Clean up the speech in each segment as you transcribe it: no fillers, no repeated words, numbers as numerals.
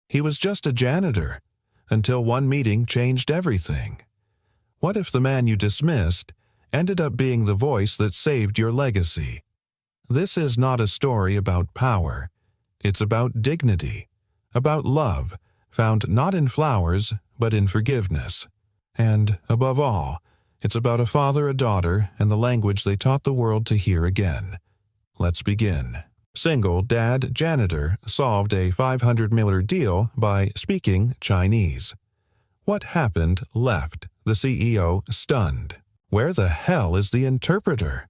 He was just a janitor, until one meeting changed everything. What if the man you dismissed ended up being the voice that saved your legacy? This is not a story about power. It's about dignity, about love, found not in flowers, but in forgiveness. And, above all, it's about a father, a daughter, and the language they taught the world to hear again. Let's begin. Single dad janitor solved a $500 deal by speaking Chinese. What happened left the CEO stunned. Where the hell is the interpreter?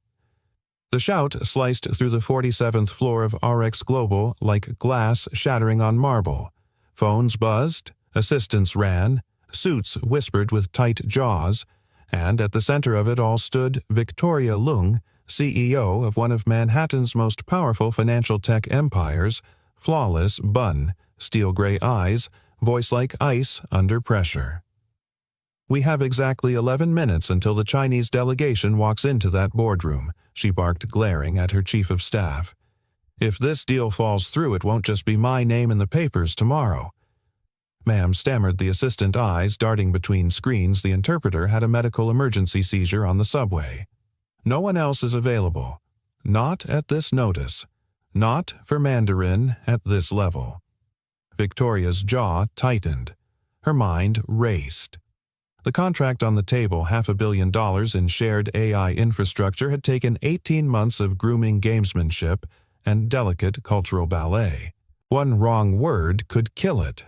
The shout sliced through the 47th floor of RX Global like glass shattering on marble. Phones buzzed, assistants ran, suits whispered with tight jaws, and at the center of it all stood Victoria Lung, CEO of one of Manhattan's most powerful financial tech empires, flawless bun, steel gray eyes, voice like ice under pressure. "We have exactly 11 minutes until the Chinese delegation walks into that boardroom," she barked, glaring at her chief of staff. "If this deal falls through, it won't just be my name in the papers tomorrow." "Ma'am," stammered the assistant, eyes darting between screens. "The interpreter had a medical emergency seizure on the subway. No one else is available. Not at this notice. Not for Mandarin at this level." Victoria's jaw tightened. Her mind raced. The contract on the table, $500 million in shared AI infrastructure, had taken 18 months of grooming gamesmanship and delicate cultural ballet. One wrong word could kill it.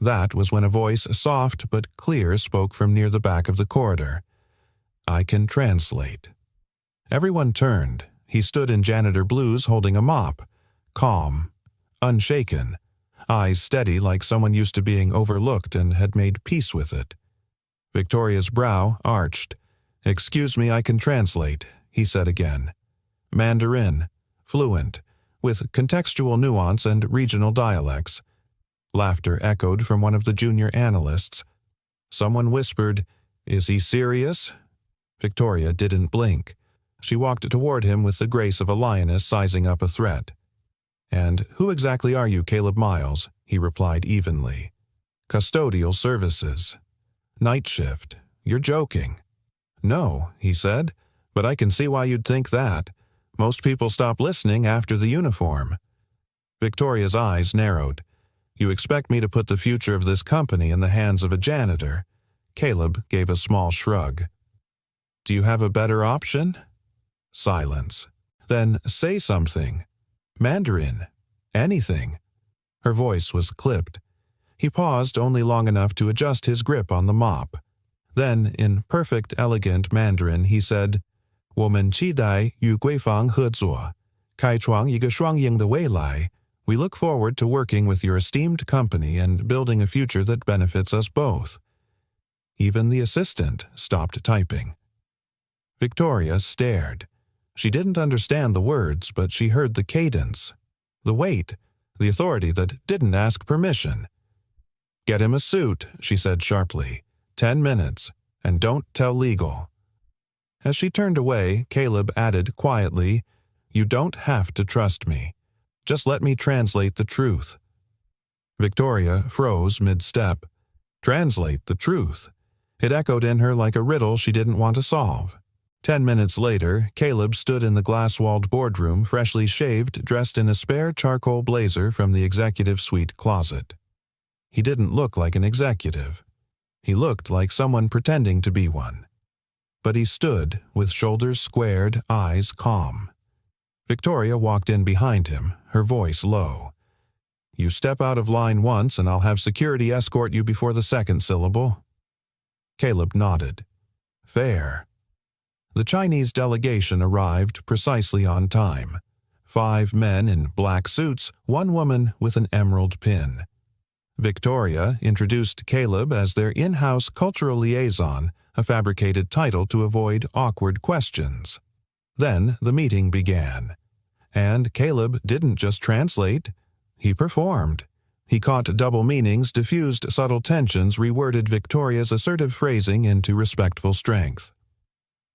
That was when a voice, soft but clear, spoke from near the back of the corridor. "I can translate." Everyone turned. He stood in janitor blues holding a mop. Calm. Unshaken. Eyes steady like someone used to being overlooked and had made peace with it. Victoria's brow arched. "Excuse me, I can translate," he said again. Mandarin. Fluent. With contextual nuance and regional dialects. Laughter echoed from one of the junior analysts. Someone whispered, "Is he serious?" Victoria didn't blink. She walked toward him with the grace of a lioness sizing up a threat. "And who exactly are you, Caleb Miles?" he replied evenly. "Custodial services." "Night shift. You're joking." "No," he said, "but I can see why you'd think that. Most people stop listening after the uniform." Victoria's eyes narrowed. "You expect me to put the future of this company in the hands of a janitor?" Caleb gave a small shrug. "Do you have a better option?" Silence. "Then say something. Mandarin. Anything." Her voice was clipped. He paused only long enough to adjust his grip on the mop. Then, in perfect, elegant Mandarin, he said, "我们期待与贵方合作，开创一个双赢的未来. We look forward to working with your esteemed company and building a future that benefits us both." Even the assistant stopped typing. Victoria stared. She didn't understand the words, but she heard the cadence, the weight, the authority that didn't ask permission. "Get him a suit," she said sharply. 10 minutes, and don't tell legal." As she turned away, Caleb added quietly, "You don't have to trust me. Just let me translate the truth." Victoria froze mid-step. Translate the truth. It echoed in her like a riddle she didn't want to solve. 10 minutes later, Caleb stood in the glass-walled boardroom, freshly shaved, dressed in a spare charcoal blazer from the executive suite closet. He didn't look like an executive. He looked like someone pretending to be one. But he stood, with shoulders squared, eyes calm. Victoria walked in behind him, her voice low. "You step out of line once and I'll have security escort you before the second syllable." Caleb nodded. "Fair." The Chinese delegation arrived precisely on time. 5 men in black suits, 1 woman with an emerald pin. Victoria introduced Caleb as their in-house cultural liaison, a fabricated title to avoid awkward questions. Then the meeting began. And Caleb didn't just translate, he performed. He caught double meanings, diffused subtle tensions, reworded Victoria's assertive phrasing into respectful strength.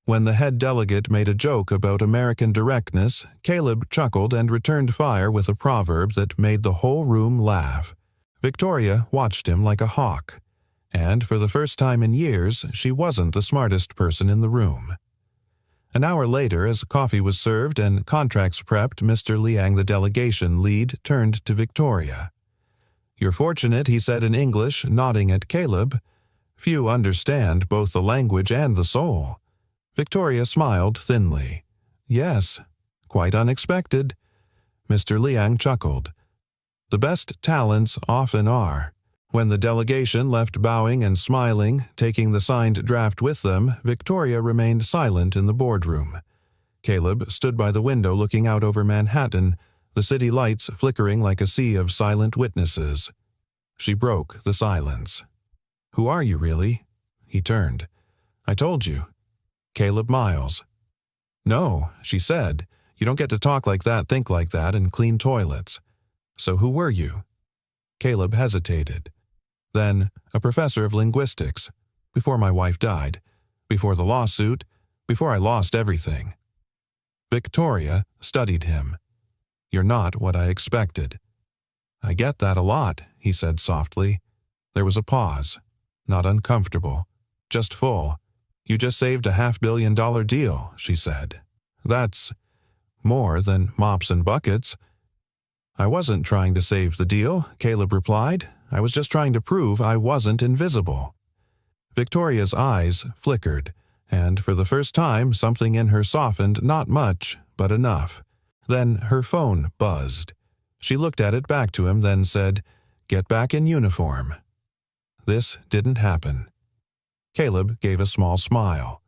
When the head delegate made a joke about American directness, Caleb chuckled and returned fire with a proverb that made the whole room laugh. Victoria watched him like a hawk, and for the first time in years, she wasn't the smartest person in the room. An hour later, as coffee was served and contracts prepped, Mr. Liang, the delegation lead, turned to Victoria. "You're fortunate," he said in English, nodding at Caleb. "Few understand both the language and the soul." Victoria smiled thinly. "Yes, quite unexpected." Mr. Liang chuckled. "The best talents often are." When the delegation left bowing and smiling, taking the signed draft with them, Victoria remained silent in the boardroom. Caleb stood by the window looking out over Manhattan, the city lights flickering like a sea of silent witnesses. She broke the silence. "Who are you, really?" He turned. "I told you. Caleb Miles." "No," she said. "You don't get to talk like that, think like that, and clean toilets. So who were you?" Caleb hesitated. "Then, a professor of linguistics. Before my wife died. Before the lawsuit. Before I lost everything." Victoria studied him. "You're not what I expected." "I get that a lot," he said softly. There was a pause. Not uncomfortable. Just full. "You just saved a $500 million deal," she said. "That's more than mops and buckets." "I wasn't trying to save the deal," Caleb replied. "I was just trying to prove I wasn't invisible." Victoria's eyes flickered, and for the first time something in her softened, not much, but enough. Then her phone buzzed. She looked at it back to him, then said, "Get back in uniform." This didn't happen. Caleb gave a small smile.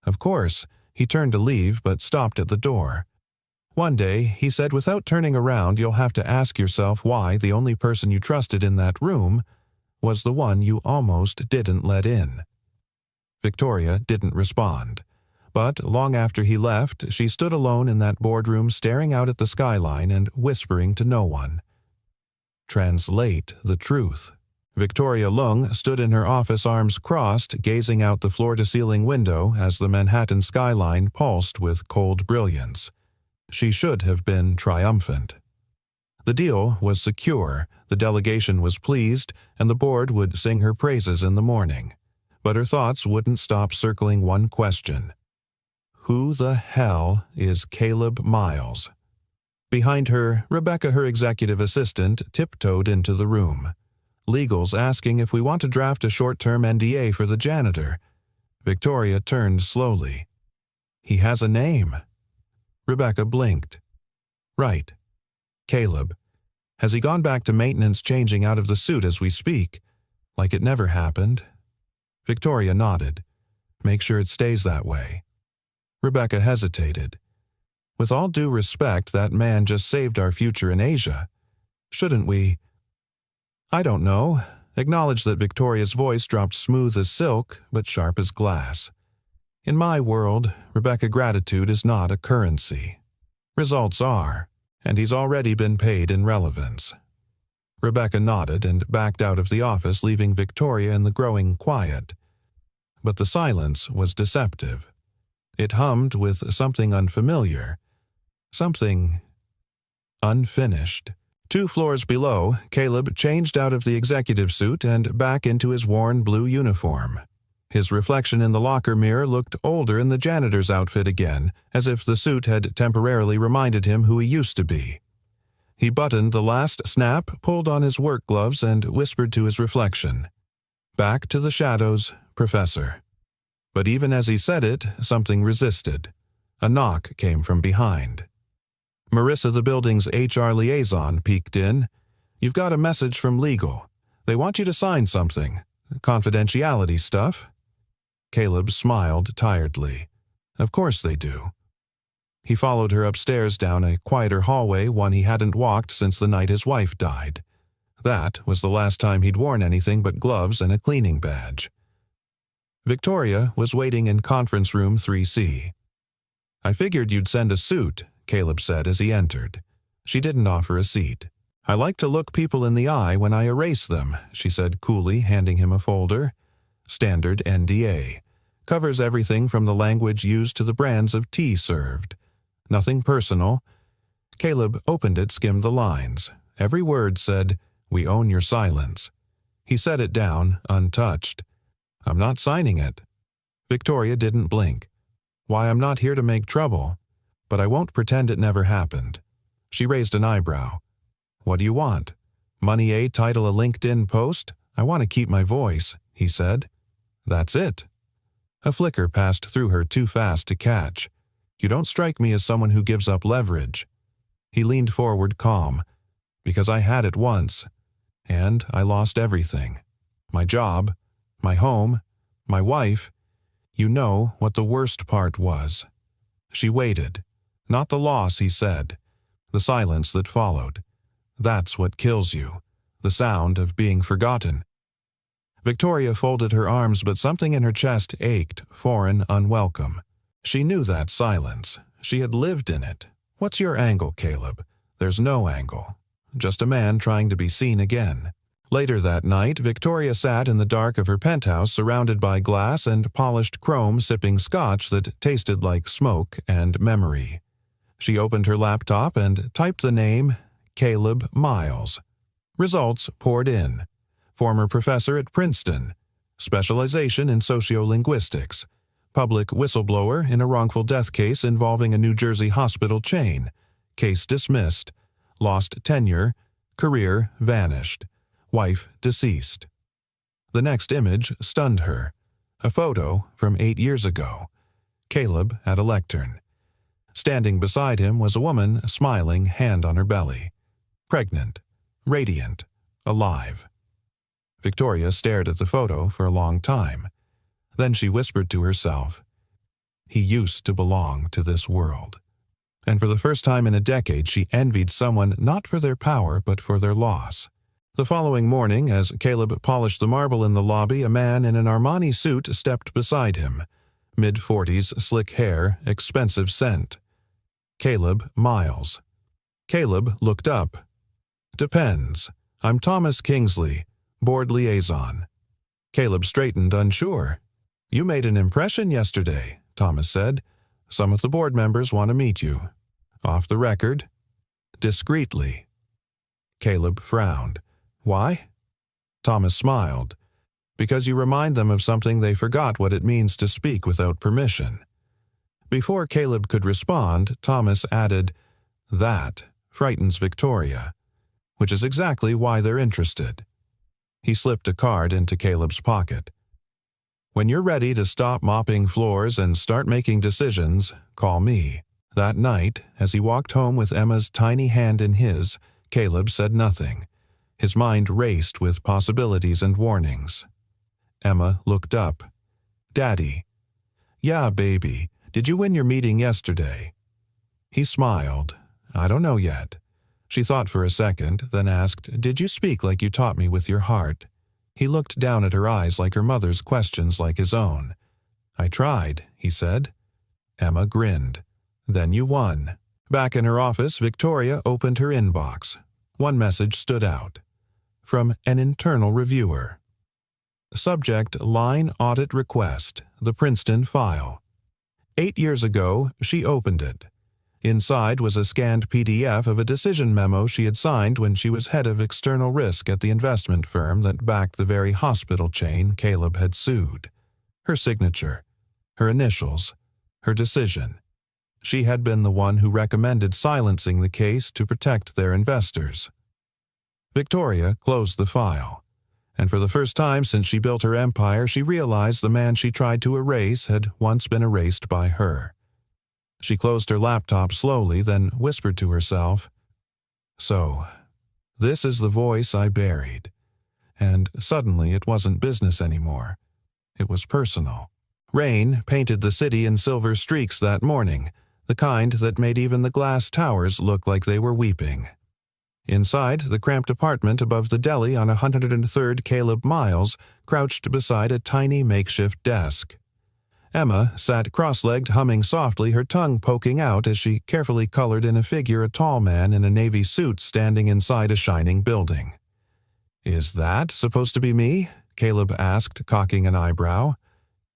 Of course, he turned to leave but stopped at the door. "One day," he said, "without turning around, you'll have to ask yourself why the only person you trusted in that room was the one you almost didn't let in." Victoria didn't respond. But long after he left, she stood alone in that boardroom staring out at the skyline and whispering to no one. Translate the truth. Victoria Lung stood in her office, arms crossed, gazing out the floor-to-ceiling window as the Manhattan skyline pulsed with cold brilliance. She should have been triumphant. The deal was secure, the delegation was pleased, and the board would sing her praises in the morning. But her thoughts wouldn't stop circling one question. Who the hell is Caleb Miles? Behind her, Rebecca, her executive assistant, tiptoed into the room. "Legal's asking if we want to draft a short-term NDA for the janitor." Victoria turned slowly. "He has a name." Rebecca blinked. "Right. Caleb. Has he gone back to maintenance, changing out of the suit as we speak? Like it never happened?" Victoria nodded. "Make sure it stays that way." Rebecca hesitated. "With all due respect, that man just saved our future in Asia. Shouldn't we—" "I don't know." Acknowledged that Victoria's voice dropped smooth as silk, but sharp as glass. "In my world, Rebecca, gratitude is not a currency. Results are, and he's already been paid in relevance." Rebecca nodded and backed out of the office, leaving Victoria in the growing quiet. But the silence was deceptive. It hummed with something unfamiliar, something unfinished. 2 floors below, Caleb changed out of the executive suit and back into his worn blue uniform. His reflection in the locker mirror looked older in the janitor's outfit again, as if the suit had temporarily reminded him who he used to be. He buttoned the last snap, pulled on his work gloves, and whispered to his reflection, "Back to the shadows, Professor." But even as he said it, something resisted. A knock came from behind. Marissa, the building's HR liaison, peeked in. "You've got a message from legal. They want you to sign something. Confidentiality stuff." Caleb smiled tiredly. "Of course they do." He followed her upstairs down a quieter hallway, one he hadn't walked since the night his wife died. That was the last time he'd worn anything but gloves and a cleaning badge. Victoria was waiting in conference room 3C. "I figured you'd send a suit," Caleb said as he entered. She didn't offer a seat. "I like to look people in the eye when I erase them," she said coolly, handing him a folder. Standard NDA. Covers everything from the language used to the brands of tea served. Nothing personal. Caleb opened it, skimmed the lines. Every word said, We own your silence." He set it down, untouched. "I'm not signing it." Victoria didn't blink. "Why, I'm not here to make trouble. But I won't pretend it never happened." She raised an eyebrow. "What do you want? Money A title a LinkedIn post? I want to keep my voice," he said. "That's it." A flicker passed through her too fast to catch. "You don't strike me as someone who gives up leverage." He leaned forward calm. "Because I had it once. And I lost everything. My job, my home, my wife. You know what the worst part was." She waited. "Not the loss," he said. "The silence that followed. That's what kills you. The sound of being forgotten." Victoria folded her arms, but something in her chest ached, foreign, unwelcome. She knew that silence. She had lived in it. "What's your angle, Caleb?" "There's no angle. Just a man trying to be seen again." Later that night, Victoria sat in the dark of her penthouse surrounded by glass and polished chrome, sipping scotch that tasted like smoke and memory. She opened her laptop and typed the name Caleb Miles. Results poured in. Former professor at Princeton. Specialization in sociolinguistics. Public whistleblower in a wrongful death case involving a New Jersey hospital chain. Case dismissed. Lost tenure. Career vanished. Wife deceased. The next image stunned her. A photo from 8 years ago. Caleb at a lectern. Standing beside him was a woman, smiling, hand on her belly. Pregnant. Radiant. Alive. Victoria stared at the photo for a long time. Then she whispered to herself, "He used to belong to this world." And for the first time in a decade, she envied someone not for their power but for their loss. The following morning, as Caleb polished the marble in the lobby, a man in an Armani suit stepped beside him. Mid-40s, slick hair, expensive scent. Caleb Miles. Caleb looked up. "Depends. I'm Thomas Kingsley, board liaison." Caleb straightened, unsure. "You made an impression yesterday," Thomas said. "Some of the board members want to meet you." "Off the record?" "Discreetly." Caleb frowned. "Why?" Thomas smiled. "Because you remind them of something they forgot what it means to speak without permission." Before Caleb could respond, Thomas added, "That frightens Victoria, which is exactly why they're interested." He slipped a card into Caleb's pocket. "When you're ready to stop mopping floors and start making decisions, call me." That night, as he walked home with Emma's tiny hand in his, Caleb said nothing. His mind raced with possibilities and warnings. Emma looked up. "Daddy." "Yeah, baby. Did you win your meeting yesterday?" He smiled. "I don't know yet." She thought for a second, then asked, "Did you speak like you taught me with your heart?" He looked down at her eyes like her mother's, questions like his own. "I tried," he said. Emma grinned. "Then you won." Back in her office, Victoria opened her inbox. One message stood out. From an internal reviewer. Subject: Line Audit Request, the Princeton File. 8 years ago, she opened it. Inside was a scanned PDF of a decision memo she had signed when she was head of external risk at the investment firm that backed the very hospital chain Caleb had sued. Her signature, her initials, her decision. She had been the one who recommended silencing the case to protect their investors. Victoria closed the file, and for the first time since she built her empire, she realized the man she tried to erase had once been erased by her. She closed her laptop slowly, then whispered to herself, "So, this is the voice I buried." And suddenly it wasn't business anymore. It was personal. Rain painted the city in silver streaks that morning, the kind that made even the glass towers look like they were weeping. Inside the cramped apartment above the deli on 103rd Caleb Miles crouched beside a tiny makeshift desk. Emma sat cross-legged, humming softly, her tongue poking out as she carefully colored in a figure, a tall man in a navy suit standing inside a shining building. "Is that supposed to be me?" Caleb asked, cocking an eyebrow.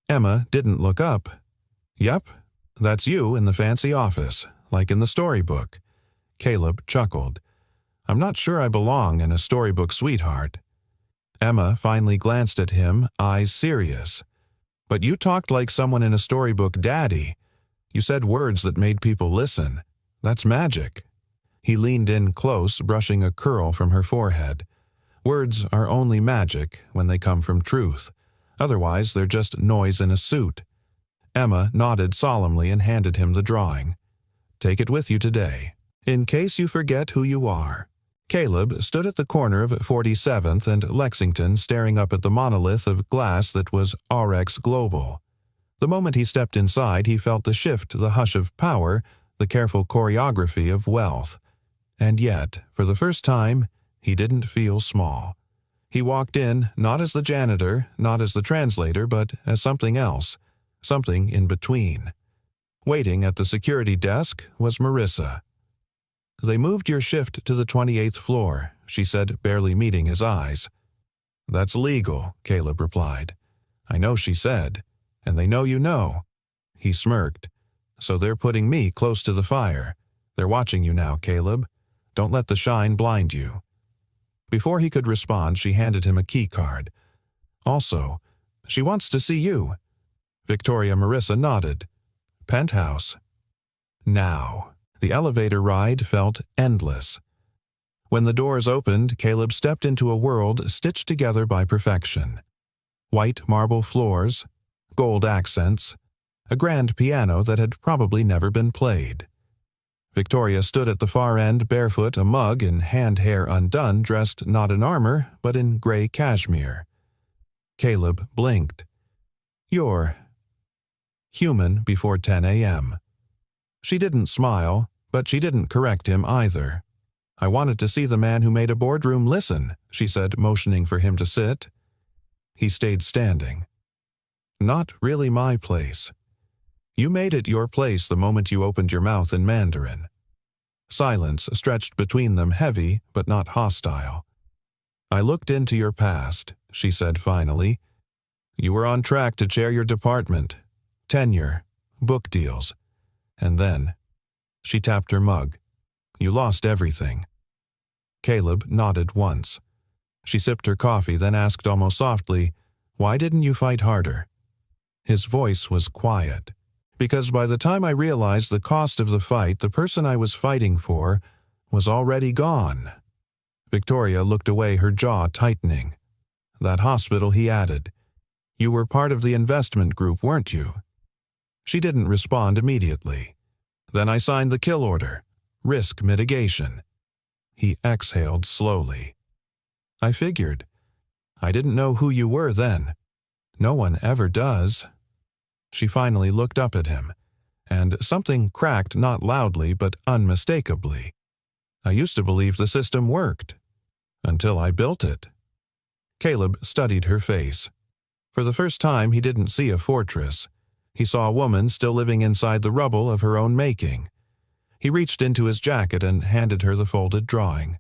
Emma didn't look up. "Yep, that's you in the fancy office, like in the storybook." Caleb chuckled. I'm not sure I belong in a storybook sweetheart. Emma finally glanced at him, eyes serious. But you talked like someone in a storybook daddy. You said words that made people listen. That's magic. He leaned in close, brushing a curl from her forehead. Words are only magic when they come from truth. Otherwise, they're just noise in a suit. Emma nodded solemnly and handed him the drawing. Take it with you today, in case you forget who you are. Caleb stood at the corner of 47th and Lexington, staring up at the monolith of glass that was RX Global. The moment he stepped inside, he felt the shift, the hush of power, the careful choreography of wealth. And yet, for the first time, he didn't feel small. He walked in, not as the janitor, not as the translator, but as something else, something in between. Waiting at the security desk was Marissa. They moved your shift to the 28th floor, she said, barely meeting his eyes. That's legal, Caleb replied. I know, she said, and they know you know. He smirked. So they're putting me close to the fire. They're watching you now, Caleb. Don't let the shine blind you. Before he could respond, she handed him a key card. Also, she wants to see you. Victoria Marissa nodded. Penthouse. Now. The elevator ride felt endless. When the doors opened, Caleb stepped into a world stitched together by perfection. White marble floors, gold accents, a grand piano that had probably never been played. Victoria stood at the far end, barefoot, a mug and hair undone, dressed not in armor, but in gray cashmere. Caleb blinked. You're human before 10 a.m. She didn't smile, but she didn't correct him either. I wanted to see the man who made a boardroom listen, she said, motioning for him to sit. He stayed standing. Not really my place. You made it your place the moment you opened your mouth in Mandarin. Silence stretched between them, heavy but not hostile. I looked into your past, she said finally. You were on track to chair your department. Tenure, book deals. And then, she tapped her mug. You lost everything. Caleb nodded once. She sipped her coffee, then asked almost softly, Why didn't you fight harder? His voice was quiet. Because by the time I realized the cost of the fight, the person I was fighting for was already gone. Victoria looked away, her jaw tightening. That hospital, he added. You were part of the investment group, weren't you? She didn't respond immediately. Then I signed the kill order. Risk mitigation. He exhaled slowly. I figured. I didn't know who you were then. No one ever does. She finally looked up at him, and something cracked not loudly but unmistakably. I used to believe the system worked. Until I built it. Caleb studied her face. For the first time, he didn't see a fortress. He saw a woman still living inside the rubble of her own making. He reached into his jacket and handed her the folded drawing.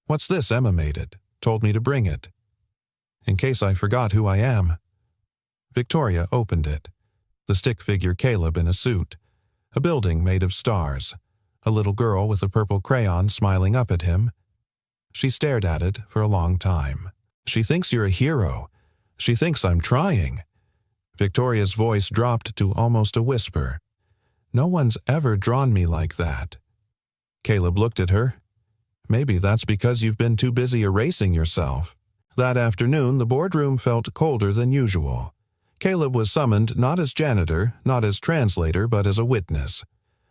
What's this? Emma made it. Told me to bring it. In case I forgot who I am. Victoria opened it. The stick figure Caleb in a suit. A building made of stars. A little girl with a purple crayon smiling up at him. She stared at it for a long time. She thinks you're a hero. She thinks I'm trying. Victoria's voice dropped to almost a whisper. No one's ever drawn me like that. Caleb looked at her. Maybe that's because you've been too busy erasing yourself. That afternoon, the boardroom felt colder than usual. Caleb was summoned not as janitor, not as translator, but as a witness.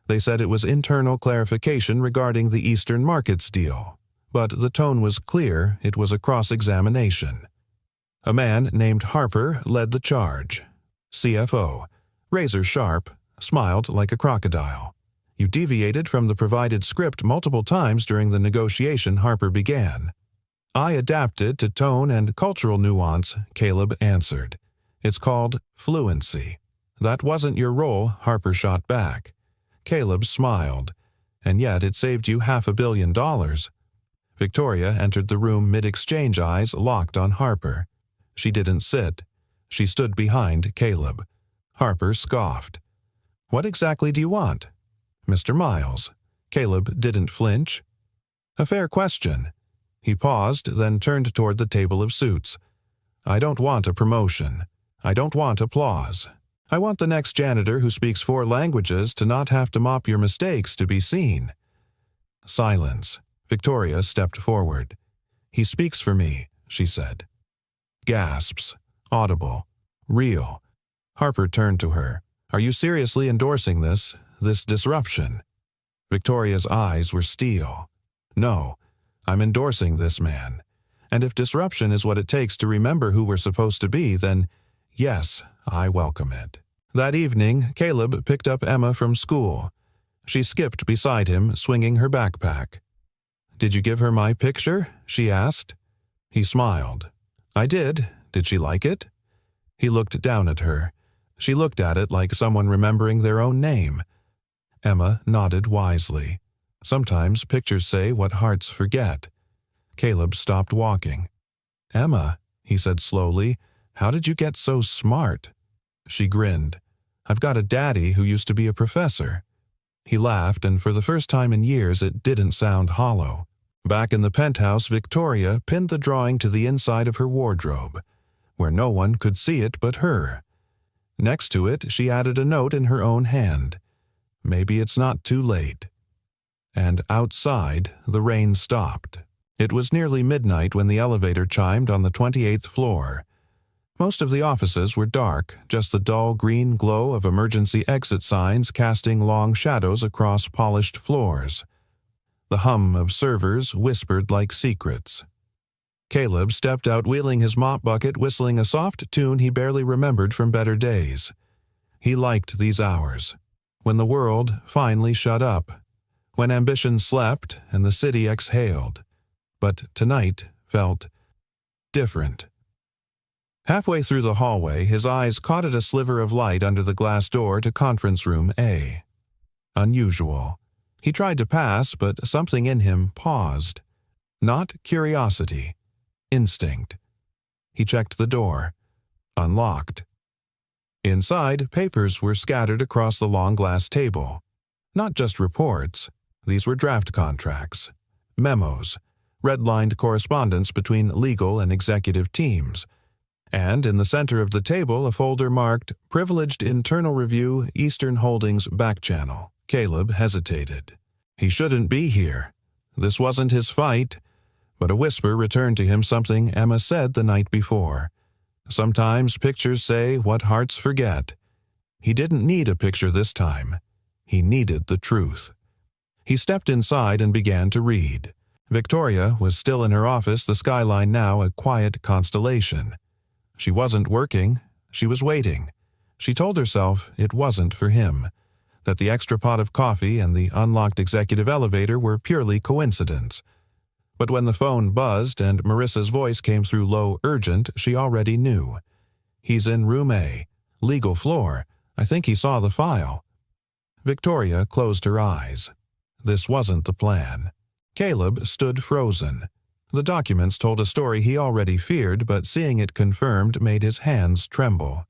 They said it was internal clarification regarding the Eastern Markets deal. But the tone was clear, it was a cross-examination. A man named Harper led the charge. CFO, razor sharp, smiled like a crocodile. You deviated from the provided script multiple times during the negotiation, Harper began. I adapted to tone and cultural nuance, Caleb answered. It's called fluency. That wasn't your role, Harper shot back. Caleb smiled. And yet it saved you $500 million. Victoria entered the room mid-exchange, eyes locked on Harper. She didn't sit. She stood behind Caleb. Harper scoffed. What exactly do you want? Mr. Miles. Caleb didn't flinch. A fair question. He paused, then turned toward the table of suits. I don't want a promotion. I don't want applause. I want the next janitor who speaks 4 languages to not have to mop your mistakes to be seen. Silence. Victoria stepped forward. He speaks for me, she said. Gasps. Audible. Real. Harper turned to her. Are you seriously endorsing this disruption? Victoria's eyes were steel. No, I'm endorsing this man. And if disruption is what it takes to remember who we're supposed to be, then yes, I welcome it. That evening, Caleb picked up Emma from school. She skipped beside him, swinging her backpack. Did you give her my picture? She asked. He smiled. I did. Did she like it? He looked down at her. She looked at it like someone remembering their own name. Emma nodded wisely. Sometimes pictures say what hearts forget. Caleb stopped walking. Emma, he said slowly, how did you get so smart? She grinned. I've got a daddy who used to be a professor. He laughed, and for the first time in years it didn't sound hollow. Back in the penthouse, Victoria pinned the drawing to the inside of her wardrobe, where no one could see it but her. Next to it, she added a note in her own hand. Maybe it's not too late. And outside, the rain stopped. It was nearly midnight when the elevator chimed on the 28th floor. Most of the offices were dark, just the dull green glow of emergency exit signs casting long shadows across polished floors. The hum of servers whispered like secrets. Caleb stepped out wheeling his mop bucket, whistling a soft tune he barely remembered from better days. He liked these hours, when the world finally shut up, when ambition slept and the city exhaled. But tonight felt different. Halfway through the hallway, his eyes caught at a sliver of light under the glass door to conference room A. Unusual. He tried to pass, but something in him paused. Not curiosity. Instinct. He checked the door. Unlocked. Inside, papers were scattered across the long glass table. Not just reports. These were draft contracts. Memos. Red-lined correspondence between legal and executive teams. And in the center of the table, a folder marked Privileged Internal Review, Eastern Holdings Back Channel. Caleb hesitated. He shouldn't be here. This wasn't his fight. But a whisper returned to him something Emma said the night before. Sometimes pictures say what hearts forget. He didn't need a picture this time. He needed the truth. He stepped inside and began to read. Victoria was still in her office, the skyline now a quiet constellation. She wasn't working. She was waiting. She told herself it wasn't for him, that the extra pot of coffee and the unlocked executive elevator were purely coincidence. But when the phone buzzed and Marissa's voice came through low, urgent, she already knew. He's in room A, legal floor. I think he saw the file. Victoria closed her eyes. This wasn't the plan. Caleb stood frozen. The documents told a story he already feared, but seeing it confirmed made his hands tremble.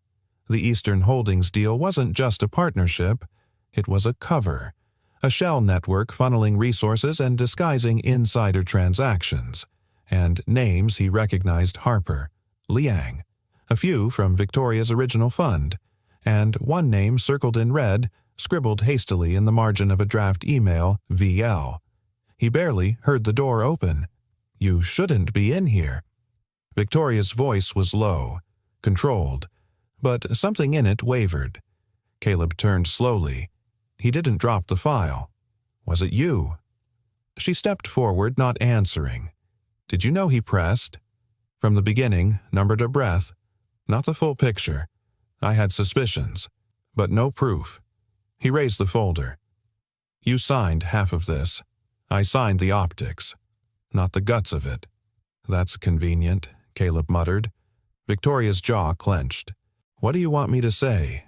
The Eastern Holdings deal wasn't just a partnership. It was a cover. A shell network funneling resources and disguising insider transactions. And names he recognized: Harper, Liang, a few from Victoria's original fund, and one name circled in red, scribbled hastily in the margin of a draft email, VL. He barely heard the door open. You shouldn't be in here. Victoria's voice was low, controlled, but something in it wavered. Caleb turned slowly. He didn't drop the file. Was it you? She stepped forward, not answering. Did you know he pressed? From the beginning, numbered a breath. Not the full picture. I had suspicions, but no proof. He raised the folder. You signed half of this. I signed the optics. Not the guts of it. That's convenient, Caleb muttered. Victoria's jaw clenched. What do you want me to say?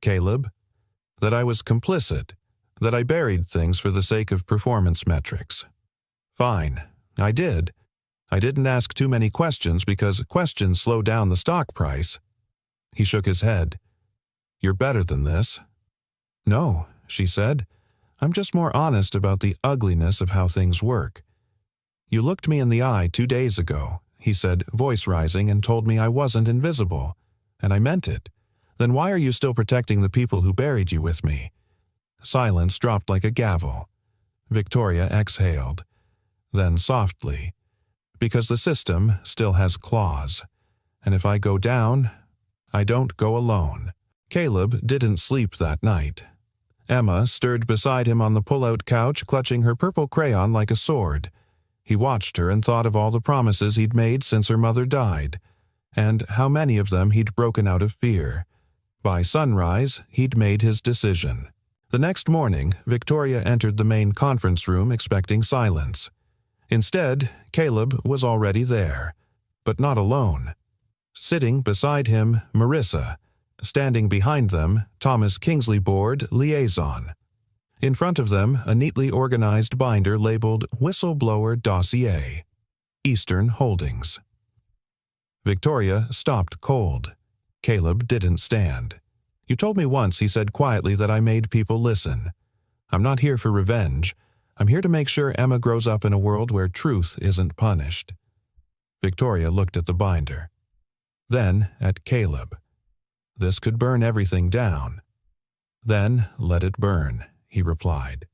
Caleb? That I was complicit. That I buried things for the sake of performance metrics. Fine. I did. I didn't ask too many questions because questions slow down the stock price. He shook his head. You're better than this. No, she said. I'm just more honest about the ugliness of how things work. You looked me in the eye 2 days ago, he said, voice rising, and told me I wasn't invisible. And I meant it. Then why are you still protecting the people who buried you with me? Silence dropped like a gavel. Victoria exhaled. Then softly, because the system still has claws. And if I go down, I don't go alone. Caleb didn't sleep that night. Emma stirred beside him on the pull-out couch, clutching her purple crayon like a sword. He watched her and thought of all the promises he'd made since her mother died, and how many of them he'd broken out of fear. By sunrise, he'd made his decision. The next morning, Victoria entered the main conference room expecting silence. Instead, Caleb was already there, but not alone. Sitting beside him, Marissa. Standing behind them, Thomas Kingsley Board, Liaison. In front of them, a neatly organized binder labeled Whistleblower Dossier, Eastern Holdings. Victoria stopped cold. Caleb didn't stand. You told me once, he said quietly, that I made people listen. I'm not here for revenge. I'm here to make sure Emma grows up in a world where truth isn't punished. Victoria looked at the binder. Then at Caleb. This could burn everything down. Then let it burn, he replied.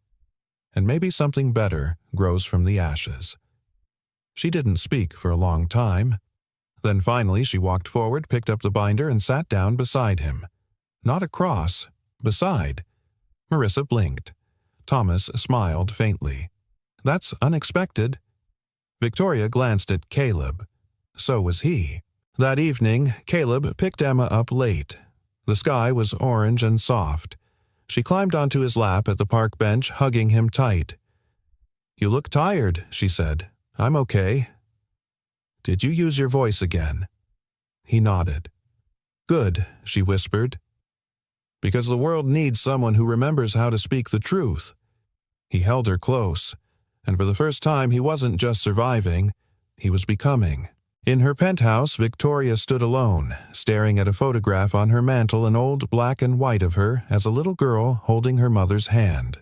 And maybe something better grows from the ashes. She didn't speak for a long time. Then finally she walked forward, picked up the binder, and sat down beside him. Not across, beside. Marissa blinked. Thomas smiled faintly. That's unexpected. Victoria glanced at Caleb. So was he. That evening, Caleb picked Emma up late. The sky was orange and soft. She climbed onto his lap at the park bench, hugging him tight. You look tired, she said. I'm okay. Did you use your voice again? He nodded. Good, she whispered. Because the world needs someone who remembers how to speak the truth. He held her close, and for the first time he wasn't just surviving, he was becoming. In her penthouse, Victoria stood alone, staring at a photograph on her mantel, an old black and white of her as a little girl holding her mother's hand.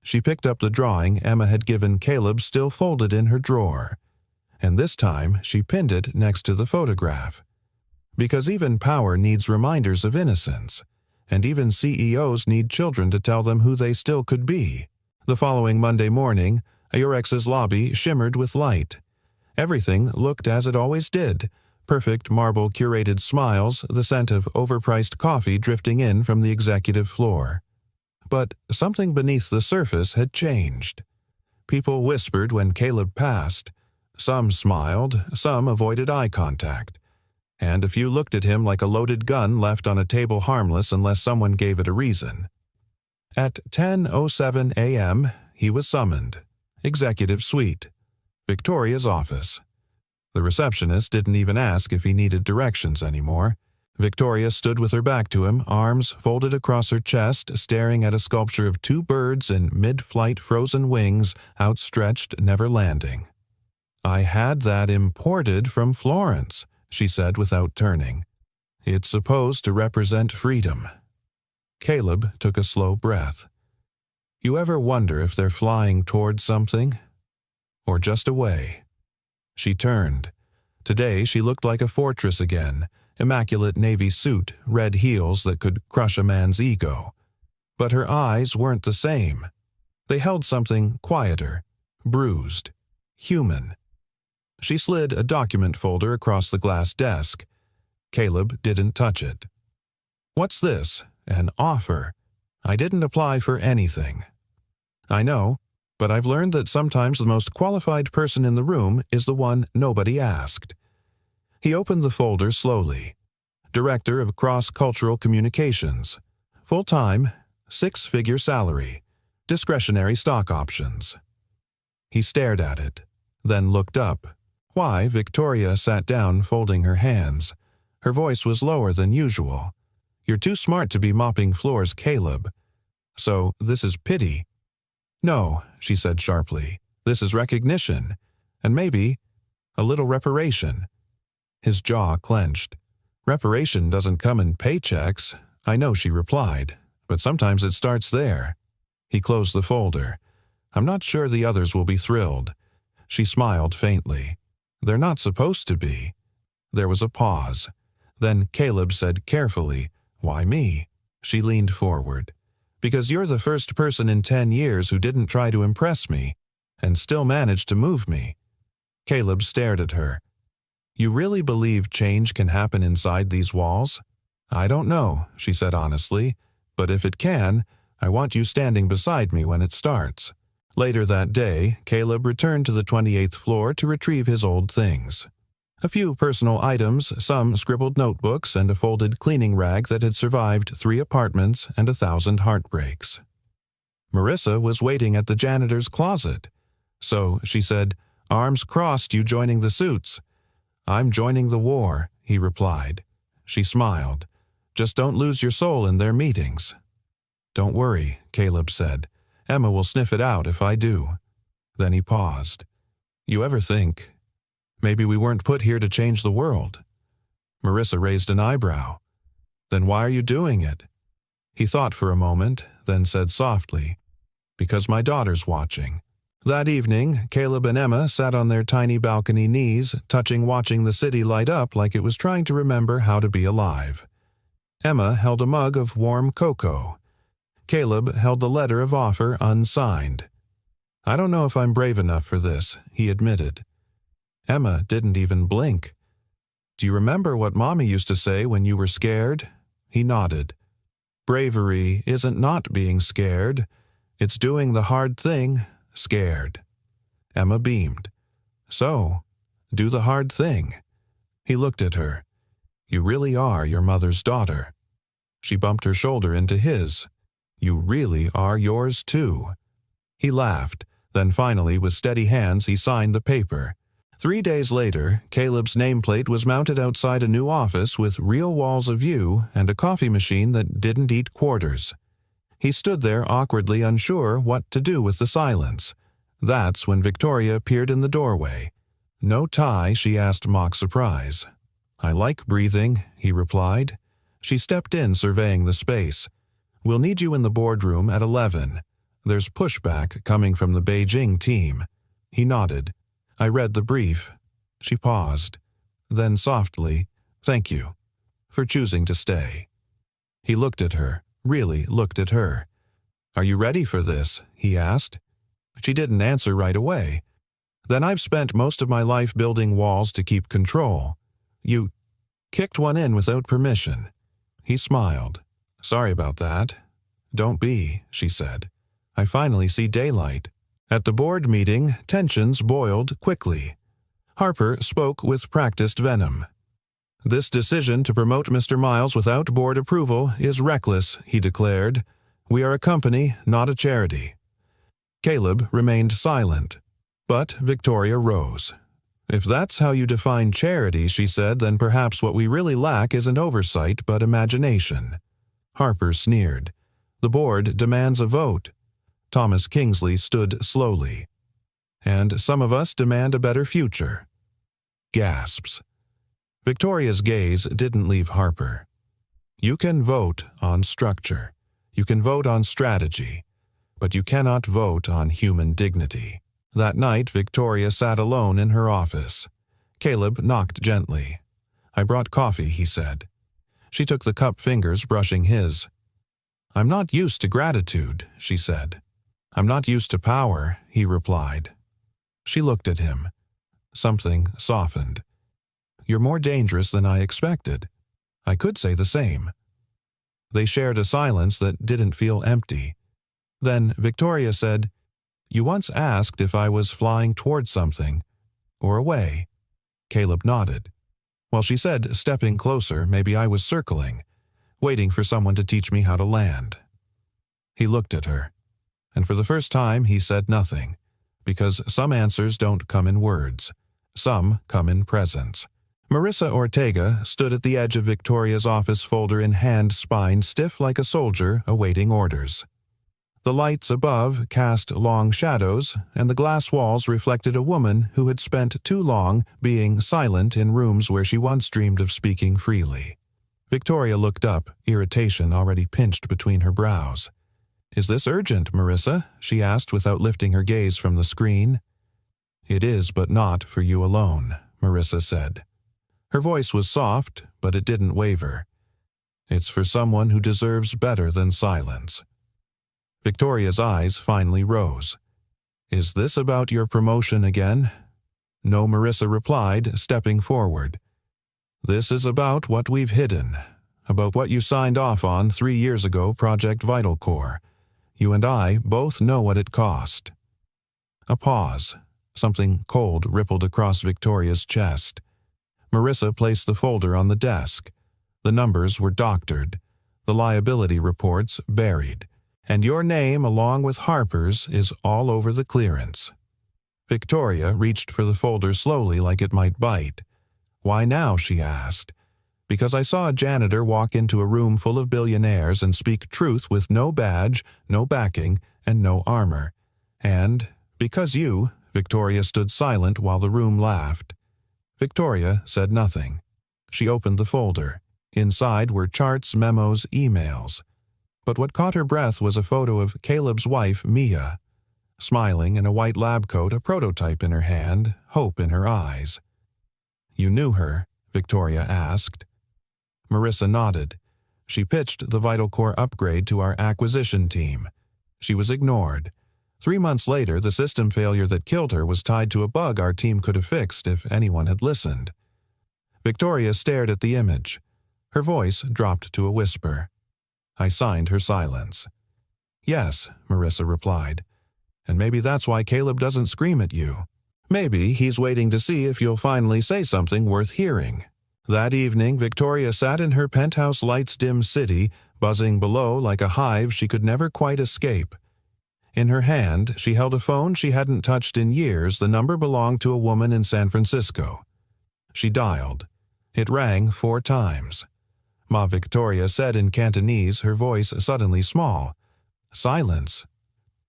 She picked up the drawing Emma had given Caleb, still folded in her drawer, and this time she pinned it next to the photograph. Because even power needs reminders of innocence, and even CEOs need children to tell them who they still could be. The following Monday morning, Eurex's lobby shimmered with light. Everything looked as it always did, perfect marble-curated smiles, the scent of overpriced coffee drifting in from the executive floor. But something beneath the surface had changed. People whispered when Caleb passed. Some smiled, some avoided eye contact. And a few looked at him like a loaded gun left on a table, harmless unless someone gave it a reason. At 10:07 a.m., he was summoned. Executive suite. Victoria's office. The receptionist didn't even ask if he needed directions anymore. Victoria stood with her back to him, arms folded across her chest, staring at a sculpture of two birds in mid-flight frozen wings, outstretched, never landing. I had that imported from Florence, she said without turning. It's supposed to represent freedom. Caleb took a slow breath. You ever wonder if they're flying towards something? Or just away? She turned. Today she looked like a fortress again, immaculate navy suit, red heels that could crush a man's ego. But her eyes weren't the same. They held something quieter, bruised, human. She slid a document folder across the glass desk. Caleb didn't touch it. What's this? An offer. I didn't apply for anything. I know, but I've learned that sometimes the most qualified person in the room is the one nobody asked. He opened the folder slowly. Director of Cross-Cultural Communications. Full-time, 6-figure salary. Discretionary stock options. He stared at it, then looked up. Why, Victoria sat down, folding her hands. Her voice was lower than usual. You're too smart to be mopping floors, Caleb. So this is pity. No, she said sharply. This is recognition. And maybe a little reparation. His jaw clenched. Reparation doesn't come in paychecks, I know, she replied, but sometimes it starts there. He closed the folder. I'm not sure the others will be thrilled. She smiled faintly. They're not supposed to be. There was a pause. Then Caleb said carefully, "Why me?" She leaned forward. "Because you're the first person in 10 years who didn't try to impress me, and still managed to move me." Caleb stared at her. "You really believe change can happen inside these walls?" "I don't know," she said honestly, "but if it can, I want you standing beside me when it starts." Later that day, Caleb returned to the 28th floor to retrieve his old things. A few personal items, some scribbled notebooks, and a folded cleaning rag that had survived 3 apartments and 1,000 heartbreaks. Marissa was waiting at the janitor's closet. "So," she said, "arms crossed, you joining the suits." "I'm joining the war," he replied. She smiled. "Just don't lose your soul in their meetings." "Don't worry," Caleb said. "Emma will sniff it out if I do." Then he paused. "You ever think, maybe we weren't put here to change the world?" Marissa raised an eyebrow. "Then why are you doing it?" He thought for a moment, then said softly, "Because my daughter's watching." That evening, Caleb and Emma sat on their tiny balcony knees, watching the city light up like it was trying to remember how to be alive. Emma held a mug of warm cocoa. Caleb held the letter of offer unsigned. "I don't know if I'm brave enough for this," he admitted. Emma didn't even blink. "Do you remember what Mommy used to say when you were scared?" He nodded. "Bravery isn't not being scared. It's doing the hard thing, scared." Emma beamed. "So, do the hard thing." He looked at her. "You really are your mother's daughter." She bumped her shoulder into his. "You really are yours too." He laughed. Then finally, with steady hands, he signed the paper. 3 days later, Caleb's nameplate was mounted outside a new office with real walls of view and a coffee machine that didn't eat quarters. He stood there awkwardly unsure what to do with the silence. That's when Victoria appeared in the doorway. "No tie?" she asked, mock surprise. "I like breathing," he replied. She stepped in, surveying the space. "We'll need you in the boardroom at 11. There's pushback coming from the Beijing team." He nodded. "I read the brief." She paused. Then softly, "Thank you for choosing to stay." He looked at her, really looked at her. "Are you ready for this?" he asked. She didn't answer right away. "Then I've spent most of my life building walls to keep control. You kicked one in without permission." He smiled. "Sorry about that." "Don't be," she said. "I finally see daylight." At the board meeting, tensions boiled quickly. Harper spoke with practiced venom. "This decision to promote Mr. Miles without board approval is reckless," he declared. "We are a company, not a charity." Caleb remained silent. But Victoria rose. "If that's how you define charity," she said, "then perhaps what we really lack isn't oversight but imagination." Harper sneered. "The board demands a vote." Thomas Kingsley stood slowly. "And some of us demand a better future." Gasps. Victoria's gaze didn't leave Harper. "You can vote on structure. You can vote on strategy. But you cannot vote on human dignity." That night, Victoria sat alone in her office. Caleb knocked gently. "I brought coffee," he said. She took the cup, fingers brushing his. "I'm not used to gratitude," she said. "I'm not used to power," he replied. She looked at him. Something softened. "You're more dangerous than I expected." I could say the same. They shared a silence that didn't feel empty. Then Victoria said, "You once asked if I was flying towards something, or away." Caleb nodded. "Well," she said, stepping closer, "maybe I was circling, waiting for someone to teach me how to land." He looked at her, and for the first time he said nothing, because some answers don't come in words. Some come in presence. Marissa Ortega stood at the edge of Victoria's office, folder in hand, spine stiff like a soldier awaiting orders. The lights above cast long shadows, and the glass walls reflected a woman who had spent too long being silent in rooms where she once dreamed of speaking freely. Victoria looked up, irritation already pinched between her brows. "Is this urgent, Marissa?" she asked without lifting her gaze from the screen. "It is, but not for you alone," Marissa said. Her voice was soft, but it didn't waver. "It's for someone who deserves better than silence." Victoria's eyes finally rose. "Is this about your promotion again?" "No," Marissa replied, stepping forward. "This is about what we've hidden, about what you signed off on 3 years ago, Project Vital Core. You and I both know what it cost." A pause. Something cold rippled across Victoria's chest. Marissa placed the folder on the desk. The numbers were doctored, the liability reports buried, and your name, along with Harper's, is all over the clearance. Victoria reached for the folder slowly like it might bite. "Why now?" she asked. "Because I saw a janitor walk into a room full of billionaires and speak truth with no badge, no backing, and no armor. And because you..." Victoria stood silent while the room laughed. Victoria said nothing. She opened the folder. Inside were charts, memos, emails. But what caught her breath was a photo of Caleb's wife, Mia. Smiling in a white lab coat, a prototype in her hand, hope in her eyes. "You knew her?" Victoria asked. Marissa nodded. "She pitched the Vital Core upgrade to our acquisition team. She was ignored. 3 months later, the system failure that killed her was tied to a bug our team could have fixed if anyone had listened." Victoria stared at the image. Her voice dropped to a whisper. I signed her silence. "Yes," Marissa replied. "And maybe that's why Caleb doesn't scream at you. Maybe he's waiting to see if you'll finally say something worth hearing." That evening, Victoria sat in her penthouse lights-dim city, buzzing below like a hive she could never quite escape. In her hand, she held a phone she hadn't touched in years. The number belonged to a woman in San Francisco. She dialed. It rang 4 times. Ma Victoria said in Cantonese, her voice suddenly small. "Silence."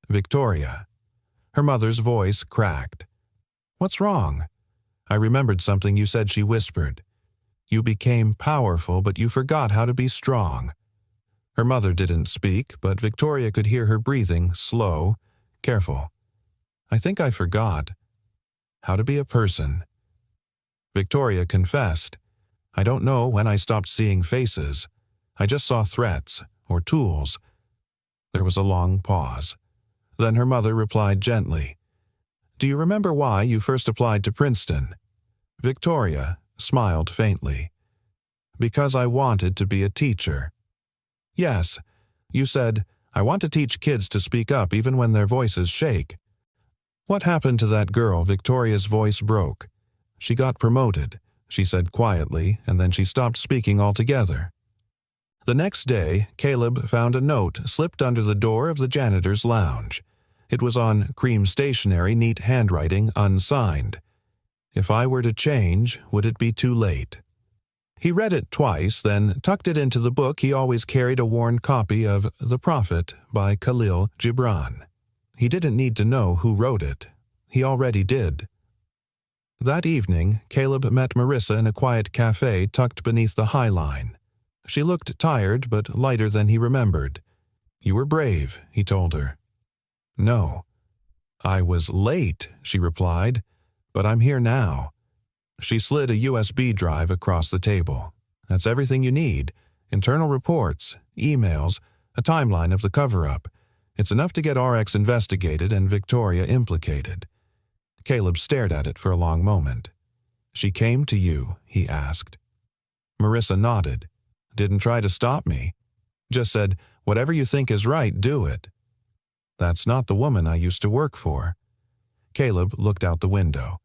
"Victoria." Her mother's voice cracked. "What's wrong?" "I remembered something you said," she whispered. "You became powerful, but you forgot how to be strong." Her mother didn't speak, but Victoria could hear her breathing, slow, careful. "I think I forgot how to be a person." Victoria confessed. "I don't know when I stopped seeing faces. I just saw threats, or tools." There was a long pause. Then her mother replied gently. "Do you remember why you first applied to Princeton?" Victoria smiled faintly. "Because I wanted to be a teacher." "Yes, you said, 'I want to teach kids to speak up even when their voices shake.' What happened to that girl?" Victoria's voice broke. "She got promoted," she said quietly, and then she stopped speaking altogether. The next day, Caleb found a note slipped under the door of the janitor's lounge. It was on cream stationery, neat handwriting, unsigned. "If I were to change, would it be too late?" He read it twice, then tucked it into the book he always carried, a worn copy of The Prophet by Khalil Gibran. He didn't need to know who wrote it. He already did. That evening, Caleb met Marissa in a quiet cafe tucked beneath the High Line. She looked tired, but lighter than he remembered. "You were brave," he told her. "No." "I was late," she replied, "but I'm here now." She slid a USB drive across the table. "That's everything you need. Internal reports, emails, a timeline of the cover-up. It's enough to get RX investigated and Victoria implicated." Caleb stared at it for a long moment. "She came to you?" he asked. Marissa nodded. "Didn't try to stop me. Just said, 'Whatever you think is right, do it.'" "That's not the woman I used to work for." Caleb looked out the window.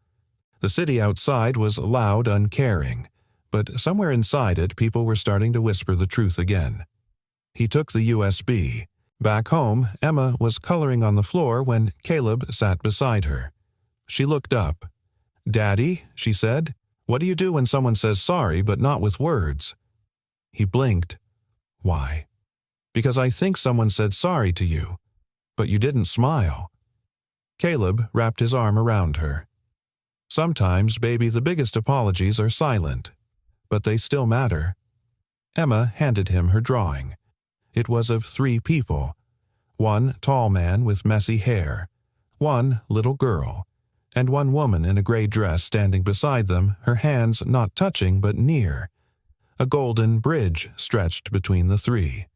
The city outside was loud, uncaring, but somewhere inside it people were starting to whisper the truth again. He took the USB. Back home, Emma was coloring on the floor when Caleb sat beside her. She looked up. "Daddy," she said, "what do you do when someone says sorry but not with words?" He blinked. "Why?" "Because I think someone said sorry to you, but you didn't smile." Caleb wrapped his arm around her. "Sometimes, baby, the biggest apologies are silent, but they still matter." Emma handed him her drawing. It was of 3 people. One tall man with messy hair. One little girl. and one woman in a gray dress standing beside them, her hands not touching but near. A golden bridge stretched between the three.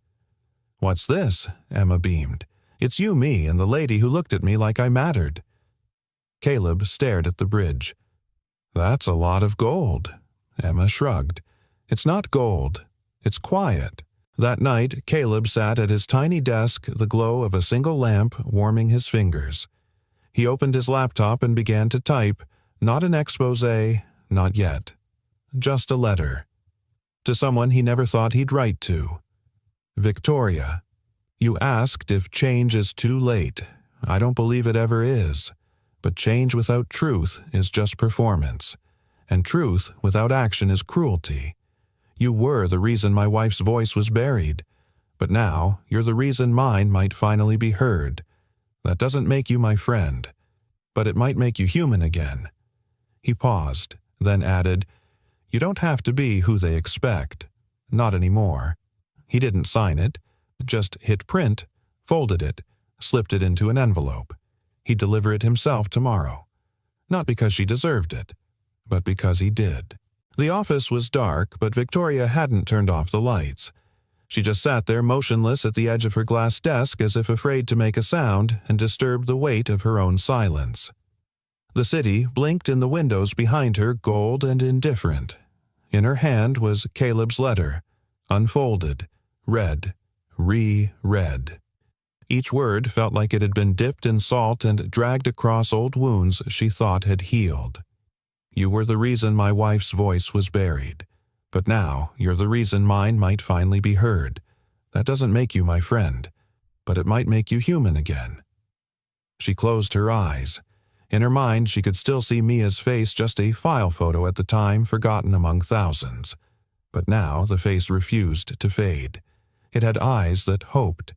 "What's this?" Emma beamed. "It's you, me, and the lady who looked at me like I mattered." Caleb stared at the bridge. "That's a lot of gold." Emma shrugged. "It's not gold. It's quiet." That night, Caleb sat at his tiny desk, the glow of a single lamp warming his fingers. He opened his laptop and began to type, not an exposé, not yet. Just a letter. To someone he never thought he'd write to. "Victoria, you asked if change is too late. I don't believe it ever is. But change without truth is just performance. And truth without action is cruelty. You were the reason my wife's voice was buried. But now you're the reason mine might finally be heard. That doesn't make you my friend. But it might make you human again." He paused, then added, "You don't have to be who they expect. Not anymore." He didn't sign it, just hit print, folded it, slipped it into an envelope. He'd deliver it himself tomorrow. Not because she deserved it, but because he did. The office was dark, but Victoria hadn't turned off the lights. She just sat there motionless at the edge of her glass desk as if afraid to make a sound and disturb the weight of her own silence. The city blinked in the windows behind her, gold and indifferent. In her hand was Caleb's letter, unfolded, read, re-read. Each word felt like it had been dipped in salt and dragged across old wounds she thought had healed. "You were the reason my wife's voice was buried. But now you're the reason mine might finally be heard. That doesn't make you my friend, but it might make you human again." She closed her eyes. In her mind, she could still see Mia's face, just a file photo at the time, forgotten among thousands. But now the face refused to fade. It had eyes that hoped,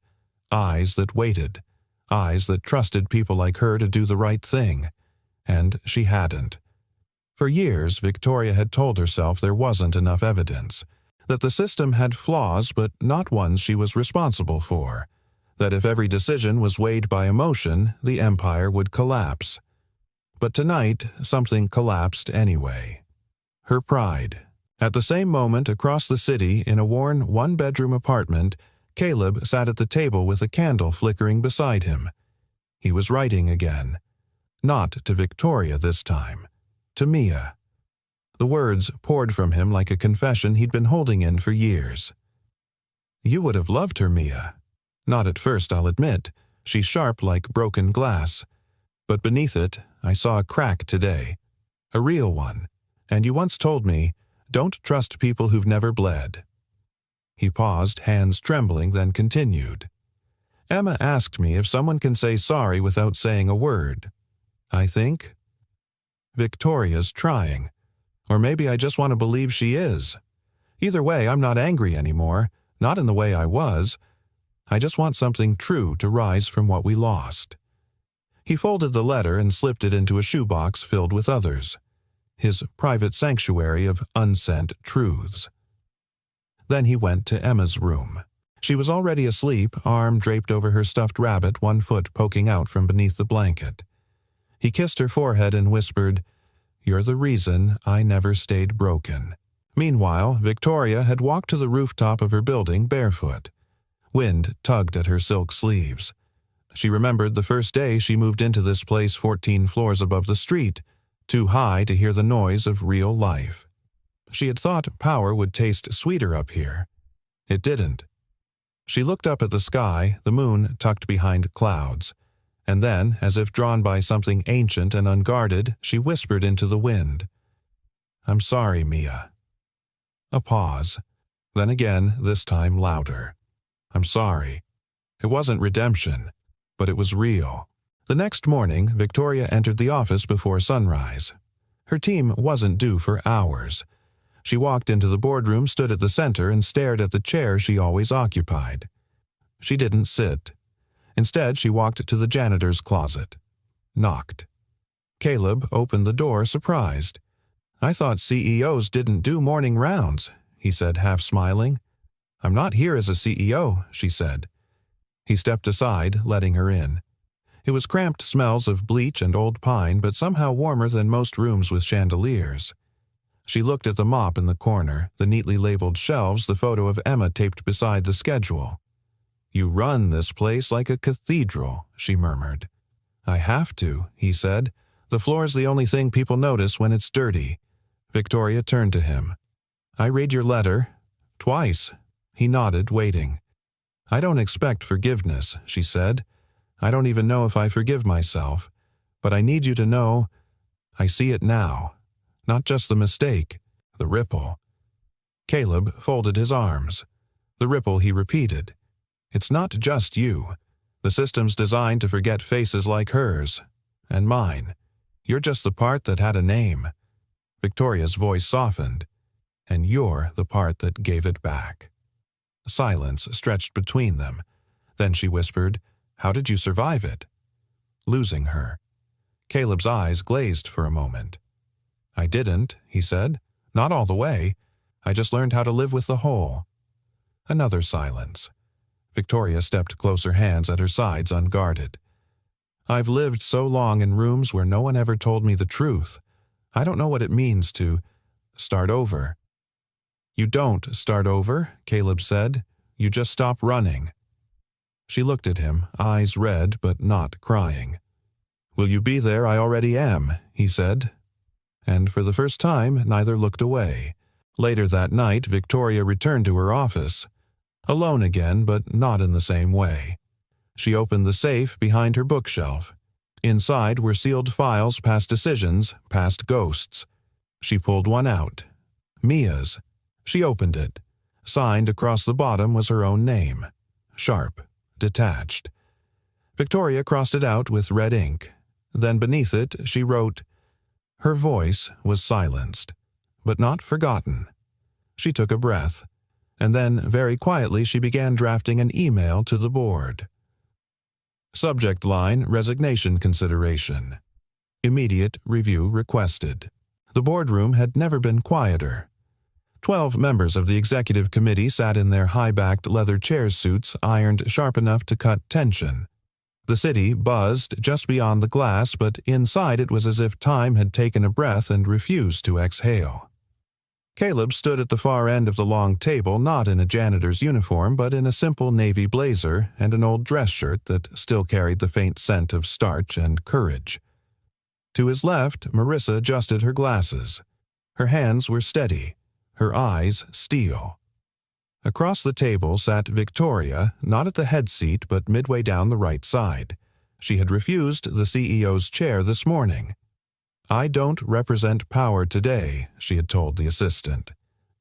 eyes that waited, eyes that trusted people like her to do the right thing. And she hadn't. For years, Victoria had told herself there wasn't enough evidence, that the system had flaws but not ones she was responsible for, that if every decision was weighed by emotion, the empire would collapse. But tonight, something collapsed anyway. Her pride. At the same moment, across the city, in a worn one-bedroom apartment, Caleb sat at the table with a candle flickering beside him. He was writing again. Not to Victoria this time. To Mia. The words poured from him like a confession he'd been holding in for years. "You would have loved her, Mia. Not at first, I'll admit. She's sharp like broken glass. But beneath it, I saw a crack today. A real one. And you once told me, don't trust people who've never bled." He paused, hands trembling, then continued. "Emma asked me if someone can say sorry without saying a word. I think Victoria's trying. Or maybe I just want to believe she is. Either way, I'm not angry anymore, not in the way I was. I just want something true to rise from what we lost." He folded the letter and slipped it into a shoebox filled with others. His private sanctuary of unsent truths. Then he went to Emma's room. She was already asleep, arm draped over her stuffed rabbit, one foot poking out from beneath the blanket. He kissed her forehead and whispered, "You're the reason I never stayed broken." Meanwhile, Victoria had walked to the rooftop of her building barefoot. Wind tugged at her silk sleeves. She remembered the first day she moved into this place 14 floors above the street, too high to hear the noise of real life. She had thought power would taste sweeter up here. It didn't. She looked up at the sky, the moon tucked behind clouds. And then, as if drawn by something ancient and unguarded, she whispered into the wind, "I'm sorry, Mia." A pause. Then again, this time louder. "I'm sorry. It wasn't redemption, but it was real." The next morning, Victoria entered the office before sunrise. Her team wasn't due for hours. She walked into the boardroom, stood at the center, and stared at the chair she always occupied. She didn't sit. Instead, she walked to the janitor's closet. Knocked. Caleb opened the door, surprised. "I thought CEOs didn't do morning rounds," he said, half smiling. "I'm not here as a CEO," she said. He stepped aside, letting her in. It was cramped smells of bleach and old pine, but somehow warmer than most rooms with chandeliers. She looked at the mop in the corner, the neatly labeled shelves, the photo of Emma taped beside the schedule. "You run this place like a cathedral," she murmured. "I have to," he said. "The floor's the only thing people notice when it's dirty." Victoria turned to him. "I read your letter." "Twice." He nodded, waiting. "I don't expect forgiveness," she said. "I don't even know if I forgive myself. But I need you to know, I see it now. Not just the mistake, the ripple." Caleb folded his arms. "The ripple," he repeated. "It's not just you. The system's designed to forget faces like hers. And mine. You're just the part that had a name." Victoria's voice softened. "And you're the part that gave it back." Silence stretched between them. Then she whispered, "How did you survive it?" "Losing her." Caleb's eyes glazed for a moment. "I didn't," he said. "Not all the way. I just learned how to live with the whole." Another silence. Victoria stepped closer, hands at her sides, unguarded. "I've lived so long in rooms where no one ever told me the truth. I don't know what it means to start over." "You don't start over," Caleb said. "You just stop running." She looked at him, eyes red but not crying. "Will you be there? I already am," he said. And for the first time, neither looked away. Later that night, Victoria returned to her office. Alone again, but not in the same way. She opened the safe behind her bookshelf. Inside were sealed files, past decisions, past ghosts. She pulled one out. Mia's. She opened it. Signed across the bottom was her own name. Sharp. Detached. Victoria crossed it out with red ink. Then beneath it she wrote. Her voice was silenced, but not forgotten. She took a breath, and then very quietly she began drafting an email to the board. Subject line: resignation consideration. Immediate review requested. The boardroom had never been quieter. 12 members of the executive committee sat in their high-backed leather chair suits ironed sharp enough to cut tension. The city buzzed just beyond the glass, but inside it was as if time had taken a breath and refused to exhale. Caleb stood at the far end of the long table, not in a janitor's uniform, but in a simple navy blazer and an old dress shirt that still carried the faint scent of starch and courage. To his left, Marissa adjusted her glasses. Her hands were steady, her eyes steel. Across the table sat Victoria, not at the head seat but midway down the right side. She had refused the CEO's chair this morning. "I don't represent power today," she had told the assistant.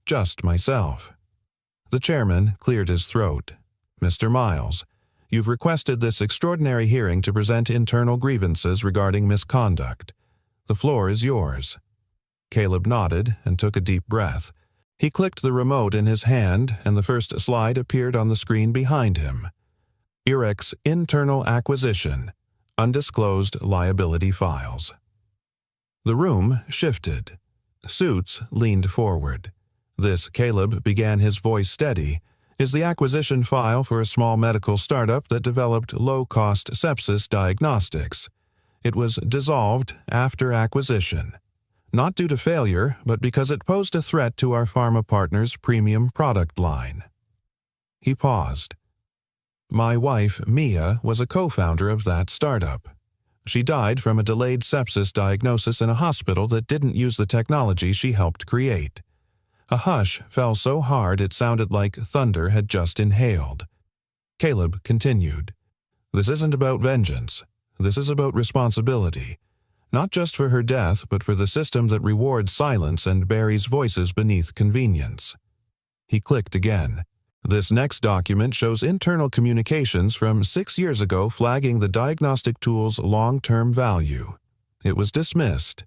"Just myself." The chairman cleared his throat. "Mr. Miles, you've requested this extraordinary hearing to present internal grievances regarding misconduct. The floor is yours." Caleb nodded and took a deep breath. He clicked the remote in his hand, and the first slide appeared on the screen behind him. IREX Internal Acquisition, Undisclosed Liability Files. The room shifted. Suits leaned forward. "This," Caleb began, his voice steady, "is the acquisition file for a small medical startup that developed low-cost sepsis diagnostics. It was dissolved after acquisition. Not due to failure, but because it posed a threat to our pharma partner's premium product line." He paused. "My wife, Mia, was a co-founder of that startup. She died from a delayed sepsis diagnosis in a hospital that didn't use the technology she helped create." A hush fell so hard it sounded like thunder had just inhaled. Caleb continued. "This isn't about vengeance. This is about responsibility. Not just for her death, but for the system that rewards silence and buries voices beneath convenience." He clicked again. "This next document shows internal communications from 6 years ago flagging the diagnostic tool's long-term value. It was dismissed."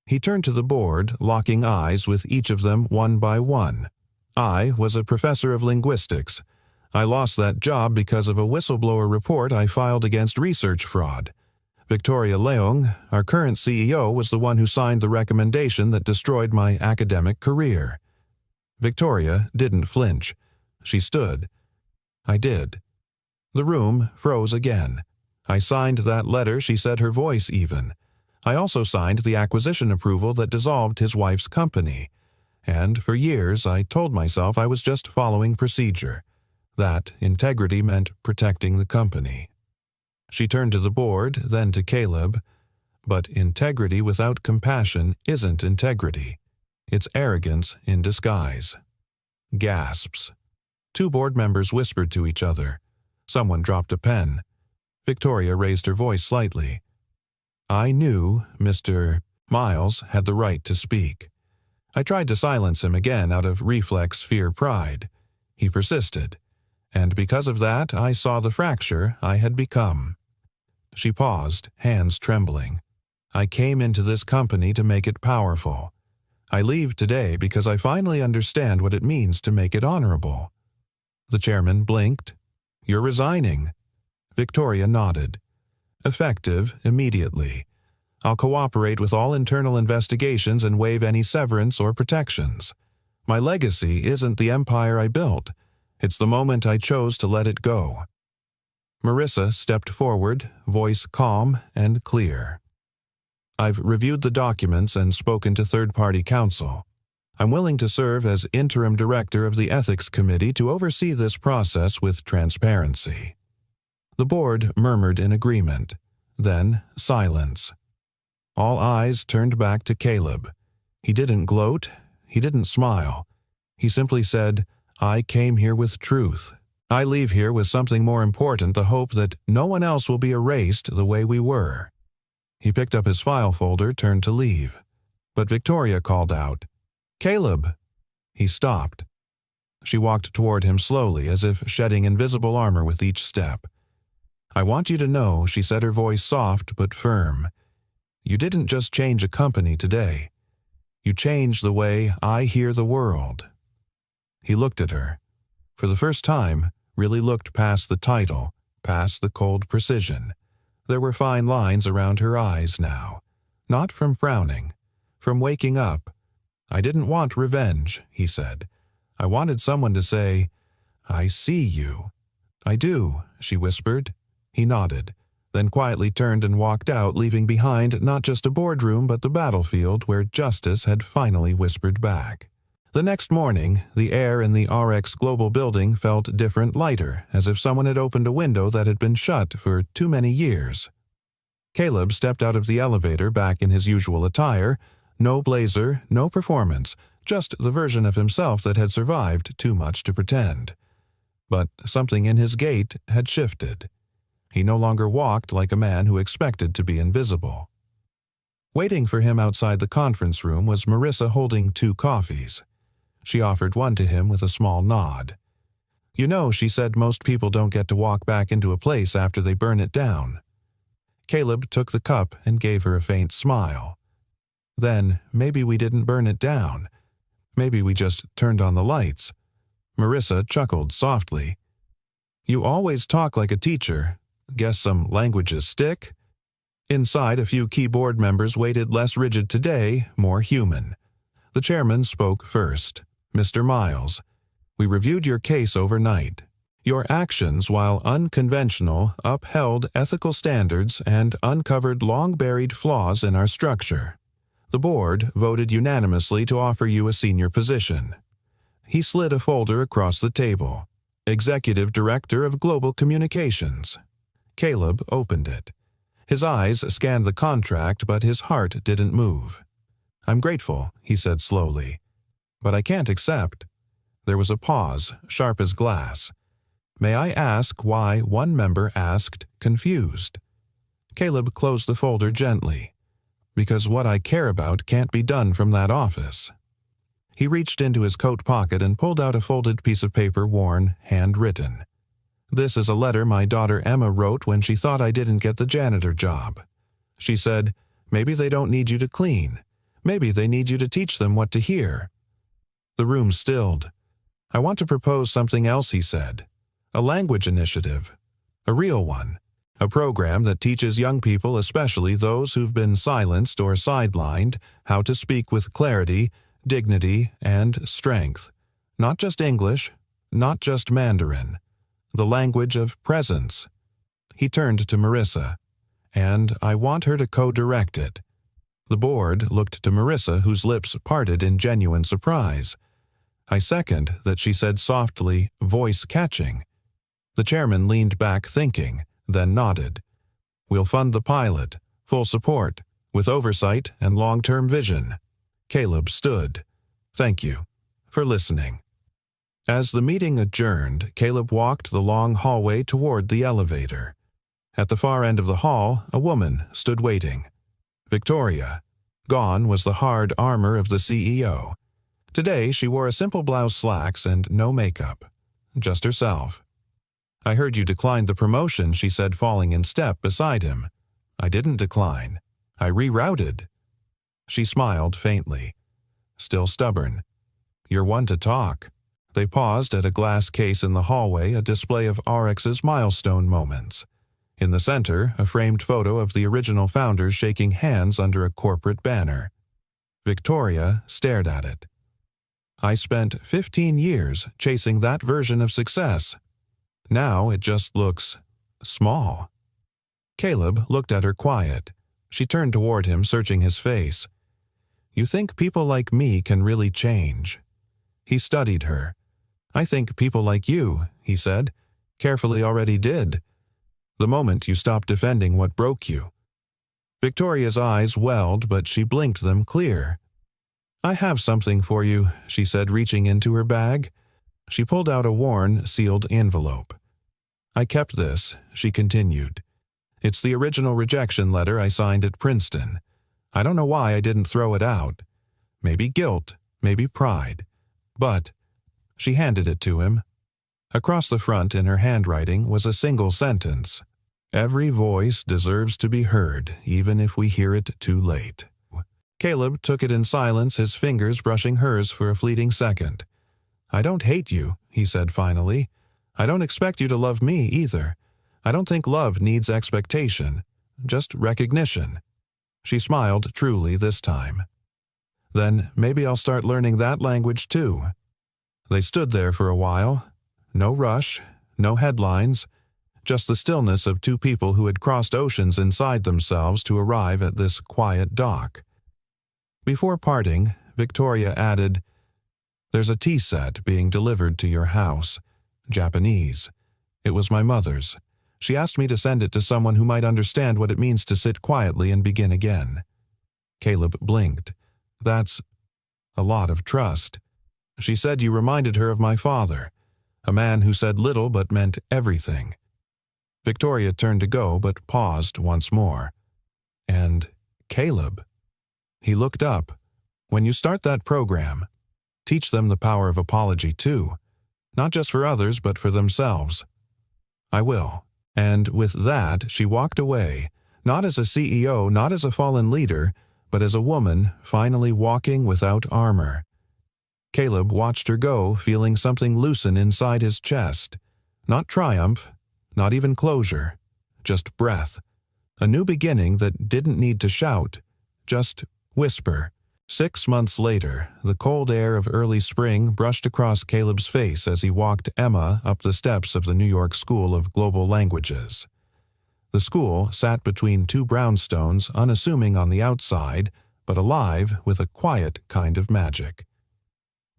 He turned to the board, locking eyes with each of them one by one. "I was a professor of linguistics. I lost that job because of a whistleblower report I filed against research fraud. Victoria Leung, our current CEO, was the one who signed the recommendation that destroyed my academic career." Victoria didn't flinch. She stood. "I did." The room froze again. I signed that letter, she said, her voice even. I also signed the acquisition approval that dissolved his wife's company. And for years I told myself I was just following procedure, that integrity meant protecting the company. She turned to the board, then to Caleb. But integrity without compassion isn't integrity. It's arrogance in disguise. Gasps. Two board members whispered to each other. Someone dropped a pen. Victoria raised her voice slightly. I knew Mr. Miles had the right to speak. I tried to silence him again out of reflex fear pride. He persisted, and because of that I saw the fracture I had become. She paused, hands trembling. I came into this company to make it powerful. I leave today because I finally understand what it means to make it honorable. The chairman blinked. You're resigning. Victoria nodded. Effective immediately. I'll cooperate with all internal investigations and waive any severance or protections. My legacy isn't the empire I built. It's the moment I chose to let it go. Marissa stepped forward, voice calm and clear. I've reviewed the documents and spoken to third-party counsel. I'm willing to serve as interim director of the Ethics Committee to oversee this process with transparency. The board murmured in agreement. Then silence. All eyes turned back to Caleb. He didn't gloat. He didn't smile. He simply said, I came here with truth. I leave here with something more important, the hope that no one else will be erased the way we were. He picked up his file folder, turned to leave. But Victoria called out, Caleb! He stopped. She walked toward him slowly, as if shedding invisible armor with each step. I want you to know, she said, her voice soft but firm. You didn't just change a company today. You changed the way I hear the world. He looked at her. For the first time, really looked past the title, past the cold precision. There were fine lines around her eyes now. Not from frowning, from waking up. I didn't want revenge, he said. I wanted someone to say, I see you. I do, she whispered. He nodded, then quietly turned and walked out, leaving behind not just a boardroom but the battlefield where justice had finally whispered back. The next morning, the air in the RX Global building felt different, lighter, as if someone had opened a window that had been shut for too many years. Caleb stepped out of the elevator back in his usual attire, no blazer, no performance, just the version of himself that had survived too much to pretend. But something in his gait had shifted. He no longer walked like a man who expected to be invisible. Waiting for him outside the conference room was Marissa holding 2 coffees. She offered one to him with a small nod. You know, she said, most people don't get to walk back into a place after they burn it down. Caleb took the cup and gave her a faint smile. Then, maybe we didn't burn it down. Maybe we just turned on the lights. Marissa chuckled softly. You always talk like a teacher. Guess some languages stick? Inside, a few keyboard members waited, less rigid today, more human. The chairman spoke first. Mr. Miles, we reviewed your case overnight. Your actions, while unconventional, upheld ethical standards and uncovered long-buried flaws in our structure. The board voted unanimously to offer you a senior position. He slid a folder across the table. Executive Director of Global Communications. Caleb opened it. His eyes scanned the contract, but his heart didn't move. I'm grateful, he said slowly, but I can't accept. There was a pause, sharp as glass. May I ask why one member asked, confused? Caleb closed the folder gently. Because what I care about can't be done from that office. He reached into his coat pocket and pulled out a folded piece of paper, worn, handwritten. This is a letter my daughter Emma wrote when she thought I didn't get the janitor job. She said, maybe they don't need you to clean. Maybe they need you to teach them what to hear. The room stilled. I want to propose something else, he said. A language initiative. A real one. A program that teaches young people, especially those who've been silenced or sidelined, how to speak with clarity, dignity, and strength. Not just English, not just Mandarin. The language of presence. He turned to Marissa. "And I want her to co-direct it." The board looked to Marissa, whose lips parted in genuine surprise. I second that she said softly, voice-catching. The chairman leaned back thinking, then nodded. "We'll fund the pilot, full support, with oversight and long-term vision." Caleb stood. "Thank you for listening." As the meeting adjourned, Caleb walked the long hallway toward the elevator. At the far end of the hall, a woman stood waiting. Victoria. Gone was the hard armor of the CEO. Today she wore a simple blouse, slacks, and no makeup. Just herself. "I heard you declined the promotion," she said, falling in step beside him. "I didn't decline. I rerouted." She smiled faintly. Still stubborn. "You're one to talk." They paused at a glass case in the hallway, a display of RX's milestone moments. In the center, a framed photo of the original founders shaking hands under a corporate banner. Victoria stared at it. "I spent 15 years chasing that version of success. Now it just looks small." Caleb looked at her quiet. She turned toward him, searching his face. "You think people like me can really change?" He studied her. "I think people like you," he said, "carefully already did. The moment you stopped defending what broke you." Victoria's eyes welled, but she blinked them clear. "I have something for you," she said, reaching into her bag. She pulled out a worn, sealed envelope. "I kept this," she continued. "It's the original rejection letter I signed at Princeton. I don't know why I didn't throw it out. Maybe guilt, maybe pride. But—" She handed it to him. Across the front in her handwriting was a single sentence. "Every voice deserves to be heard, even if we hear it too late." Caleb took it in silence, his fingers brushing hers for a fleeting second. "I don't hate you," he said finally. "I don't expect you to love me either. I don't think love needs expectation, just recognition." She smiled truly this time. "Then maybe I'll start learning that language too." They stood there for a while. No rush, no headlines, just the stillness of two people who had crossed oceans inside themselves to arrive at this quiet dock. Before parting, Victoria added, "There's a tea set being delivered to your house. Japanese. It was my mother's. She asked me to send it to someone who might understand what it means to sit quietly and begin again." Caleb blinked. "That's a lot of trust. She said you reminded her of my father, a man who said little but meant everything." Victoria turned to go but paused once more. "And Caleb?" He looked up. "When you start that program, teach them the power of apology too, not just for others but for themselves." "I will." And with that, she walked away, not as a CEO, not as a fallen leader, but as a woman finally walking without armor. Caleb watched her go, feeling something loosen inside his chest. Not triumph, not even closure, just breath. A new beginning that didn't need to shout, just whisper. 6 months later, the cold air of early spring brushed across Caleb's face as he walked Emma up the steps of the New York School of Global Languages. The school sat between two brownstones, unassuming on the outside, but alive with a quiet kind of magic.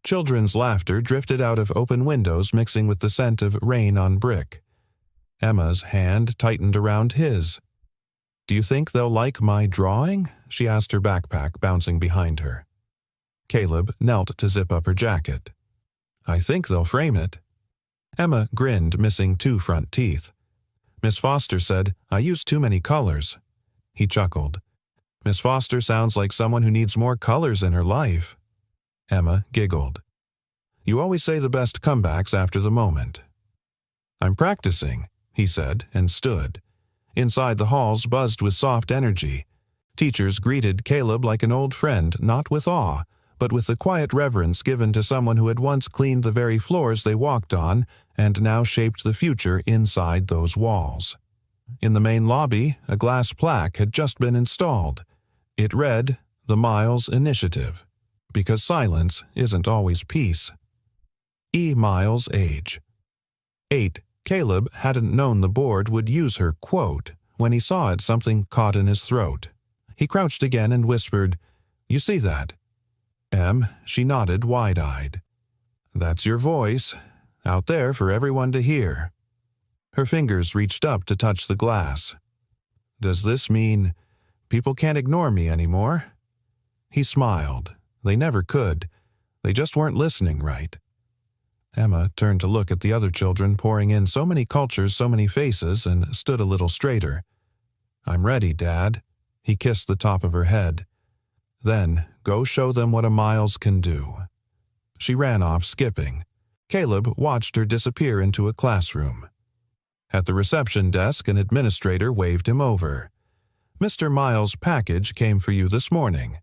Children's laughter drifted out of open windows, mixing with the scent of rain on brick. Emma's hand tightened around his. "Do you think they'll like my drawing?" she asked, her backpack bouncing behind her. Caleb knelt to zip up her jacket. "I think they'll frame it." Emma grinned, missing 2 front teeth. "Miss Foster said I used too many colors." He chuckled. "Miss Foster sounds like someone who needs more colors in her life." Emma giggled. "You always say the best comebacks after the moment." "I'm practicing," he said, and stood. Inside, the halls buzzed with soft energy. Teachers greeted Caleb like an old friend, not with awe, but with the quiet reverence given to someone who had once cleaned the very floors they walked on and now shaped the future inside those walls. In the main lobby, a glass plaque had just been installed. It read, "The Miles Initiative," because silence isn't always peace. E. Miles' age. 8 Caleb hadn't known the board would use her quote. When he saw it, something caught in his throat. He crouched again and whispered, "You see that?" She nodded wide-eyed. "That's your voice, out there for everyone to hear." Her fingers reached up to touch the glass. "Does this mean people can't ignore me anymore?" He smiled. They never could. They just weren't listening right. Emma turned to look at the other children pouring in so many cultures, so many faces, and stood a little straighter. "I'm ready, Dad." He kissed the top of her head. "Then go show them what a Miles can do." She ran off, skipping. Caleb watched her disappear into a classroom. At the reception desk, an administrator waved him over. "Mr. Miles' package came for you this morning.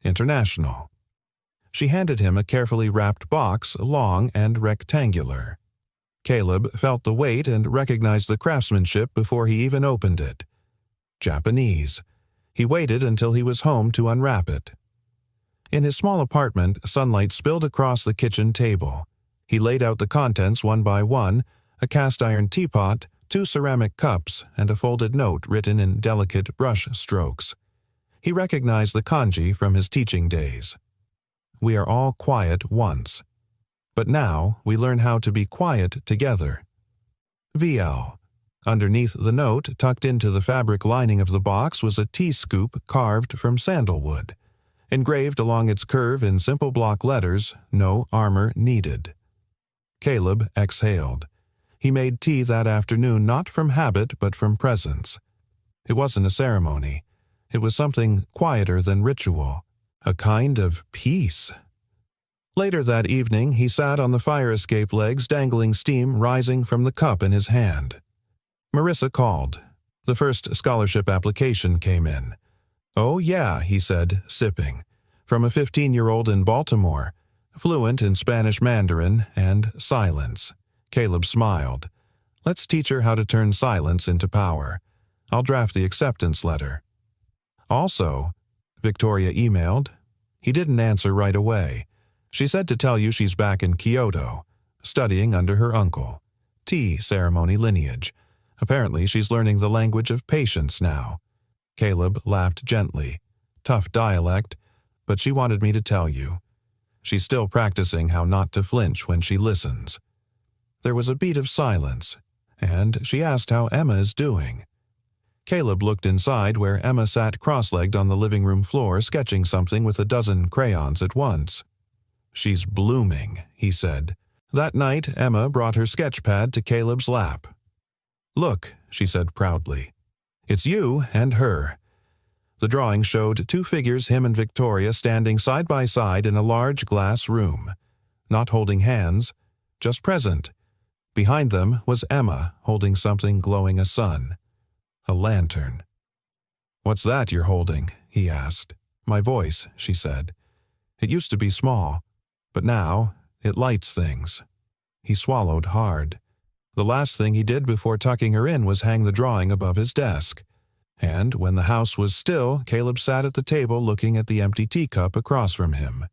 International." She handed him a carefully wrapped box, long and rectangular. Caleb felt the weight and recognized the craftsmanship before he even opened it. Japanese. He waited until he was home to unwrap it. In his small apartment, sunlight spilled across the kitchen table. He laid out the contents one by one, a cast-iron teapot, 2 ceramic cups, and a folded note written in delicate brush strokes. He recognized the kanji from his teaching days. "We are all quiet once. But now we learn how to be quiet together." VL. Underneath the note, tucked into the fabric lining of the box, was a tea scoop carved from sandalwood. Engraved along its curve in simple block letters, "No armor needed." Caleb exhaled. He made tea that afternoon not from habit but from presence. It wasn't a ceremony. It was something quieter than ritual. A kind of peace. Later that evening, he sat on the fire escape legs, dangling steam rising from the cup in his hand. Marissa called. The first scholarship application came in. "Oh yeah," he said, sipping. From a 15-year-old in Baltimore, fluent in Spanish Mandarin and silence. Caleb smiled. "Let's teach her how to turn silence into power. I'll draft the acceptance letter." "Also," Victoria emailed. He didn't answer right away. "She said to tell you she's back in Kyoto, studying under her uncle. Tea ceremony lineage. Apparently she's learning the language of patience now." Caleb laughed gently. "Tough dialect, but she wanted me to tell you. She's still practicing how not to flinch when she listens." There was a beat of silence, and she asked how Emma is doing. Caleb looked inside where Emma sat cross-legged on the living room floor, sketching something with a dozen crayons at once. "She's blooming," he said. That night, Emma brought her sketch pad to Caleb's lap. "Look," she said proudly. "It's you and her." The drawing showed 2 figures, him and Victoria, standing side by side in a large glass room. Not holding hands, just present. Behind them was Emma, holding something glowing a sun. A lantern. "What's that you're holding?" he asked. "My voice," she said. "It used to be small, but now it lights things." He swallowed hard. The last thing he did before tucking her in was hang the drawing above his desk. And when the house was still, Caleb sat at the table looking at the empty teacup across from him.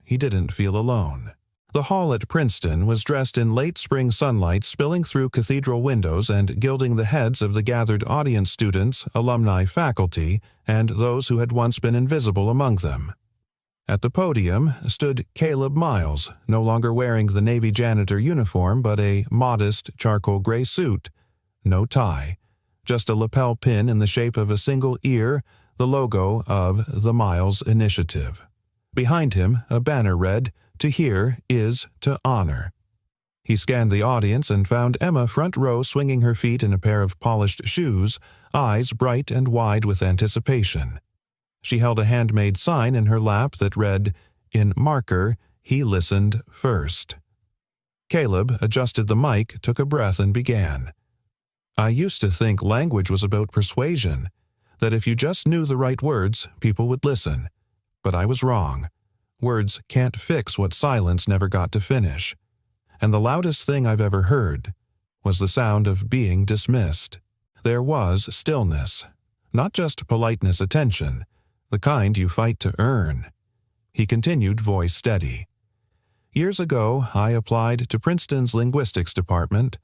He didn't feel alone. The hall at Princeton was dressed in late spring sunlight spilling through cathedral windows and gilding the heads of the gathered audience, students, alumni, faculty, and those who had once been invisible among them. At the podium stood Caleb Miles, no longer wearing the Navy janitor uniform but a modest charcoal gray suit. No tie, just a lapel pin in the shape of a single ear, the logo of the Miles Initiative. Behind him, a banner read, "To hear is to honor." He scanned the audience and found Emma front row swinging her feet in a pair of polished shoes, eyes bright and wide with anticipation. She held a handmade sign in her lap that read, in marker, "He listened first." Caleb adjusted the mic, took a breath, and began. "I used to think language was about persuasion, that if you just knew the right words, people would listen. But I was wrong. Words can't fix what silence never got to finish. And the loudest thing I've ever heard was the sound of being dismissed. There was stillness, not just politeness, attention, the kind you fight to earn." He continued, voice steady. "Years ago, I applied to Princeton's linguistics department.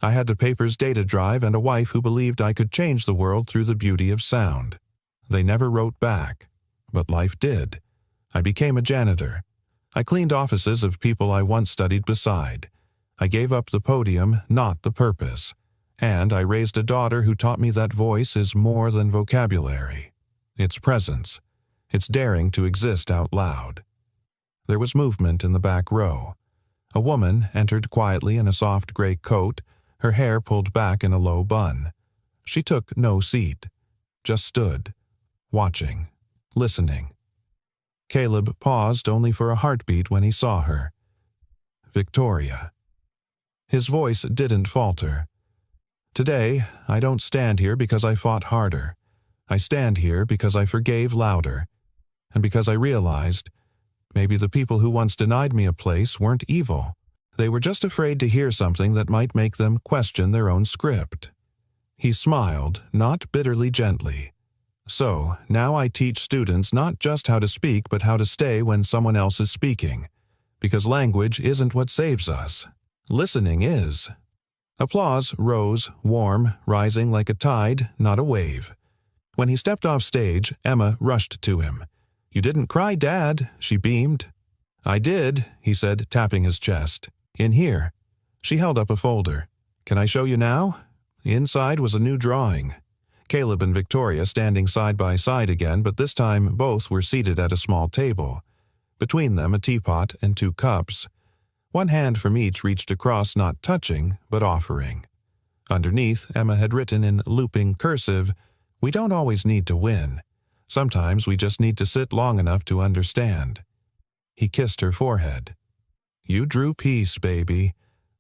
I had a paper's data drive and a wife who believed I could change the world through the beauty of sound. They never wrote back, but life did. I became a janitor. I cleaned offices of people I once studied beside. I gave up the podium, not the purpose. And I raised a daughter who taught me that voice is more than vocabulary. It's presence. It's daring to exist out loud. There was movement in the back row. A woman entered quietly in a soft gray coat, her hair pulled back in a low bun. She took no seat, just stood, watching, listening. Caleb paused only for a heartbeat when he saw her. Victoria. His voice didn't falter. Today, I don't stand here because I fought harder. I stand here because I forgave louder, and because I realized maybe the people who once denied me a place weren't evil. They were just afraid to hear something that might make them question their own script. He smiled, not bitterly gently. So, now I teach students not just how to speak, but how to stay when someone else is speaking. Because language isn't what saves us. Listening is. Applause rose, warm, rising like a tide, not a wave. When he stepped off stage, Emma rushed to him. "You didn't cry, Dad," she beamed. "I did," he said, tapping his chest. "In here." She held up a folder. "Can I show you now?" Inside was a new drawing. Caleb and Victoria standing side by side again, but this time both were seated at a small table. Between them a teapot and 2 cups. One hand from each reached across, not touching, but offering. Underneath, Emma had written in looping cursive, "We don't always need to win. Sometimes we just need to sit long enough to understand." He kissed her forehead. "You drew peace, baby."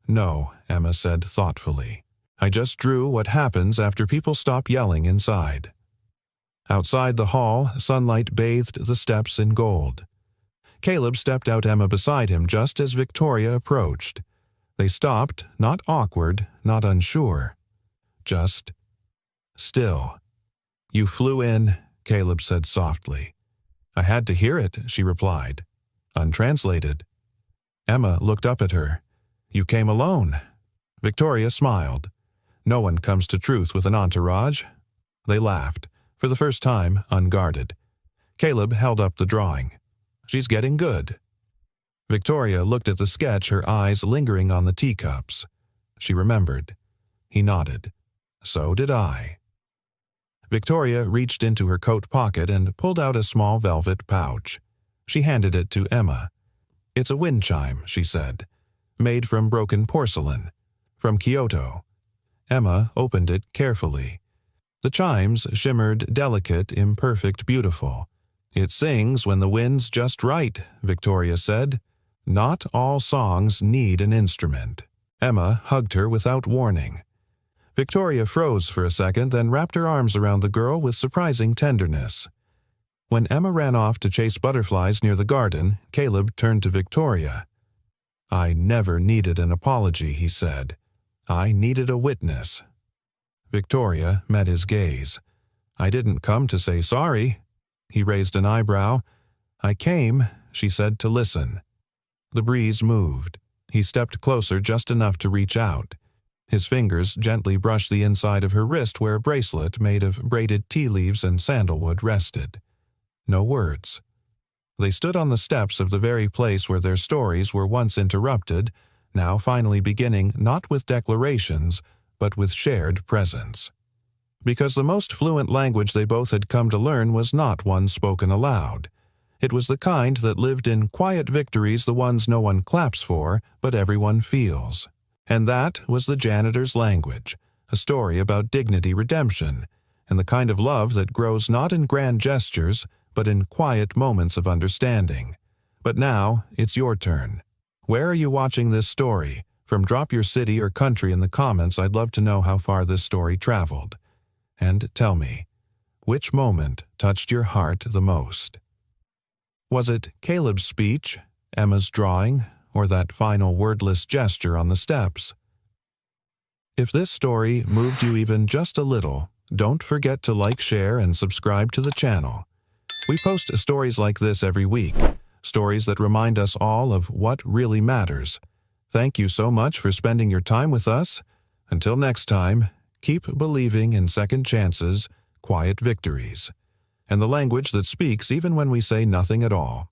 "No," Emma said thoughtfully. "I just drew what happens after people stop yelling inside." Outside the hall, sunlight bathed the steps in gold. Caleb stepped out, Emma beside him just as Victoria approached. They stopped, not awkward, not unsure. Just still. "You flew in," Caleb said softly. "I had to hear it," she replied. Untranslated. Emma looked up at her. "You came alone." Victoria smiled. "No one comes to truth with an entourage." They laughed, for the first time unguarded. Caleb held up the drawing. "She's getting good." Victoria looked at the sketch, her eyes lingering on the teacups. She remembered. He nodded. So did I. Victoria reached into her coat pocket and pulled out a small velvet pouch. She handed it to Emma. "It's a wind chime," she said. "Made from broken porcelain. From Kyoto." Emma opened it carefully. The chimes shimmered delicate, imperfect, beautiful. "It sings when the wind's just right," Victoria said. "Not all songs need an instrument." Emma hugged her without warning. Victoria froze for a second, then wrapped her arms around the girl with surprising tenderness. When Emma ran off to chase butterflies near the garden, Caleb turned to Victoria. "I never needed an apology," he said. "I needed a witness." Victoria met his gaze. "I didn't come to say sorry." He raised an eyebrow. "I came," she said, "to listen." The breeze moved. He stepped closer just enough to reach out. His fingers gently brushed the inside of her wrist where a bracelet made of braided tea leaves and sandalwood rested. No words. They stood on the steps of the very place where their stories were once interrupted, now finally beginning not with declarations, but with shared presence. Because the most fluent language they both had come to learn was not one spoken aloud. It was the kind that lived in quiet victories, the ones no one claps for, but everyone feels. And that was the janitor's language, a story about dignity, redemption, and the kind of love that grows not in grand gestures, but in quiet moments of understanding. But now, it's your turn. Where are you watching this story? From drop your city or country in the comments. I'd love to know how far this story traveled. And tell me, which moment touched your heart the most? Was it Caleb's speech, Emma's drawing, or that final wordless gesture on the steps? If this story moved you even just a little, don't forget to like, share, and subscribe to the channel. We post stories like this every week, stories that remind us all of what really matters. Thank you so much for spending your time with us. Until next time, keep believing in second chances, quiet victories, and the language that speaks even when we say nothing at all.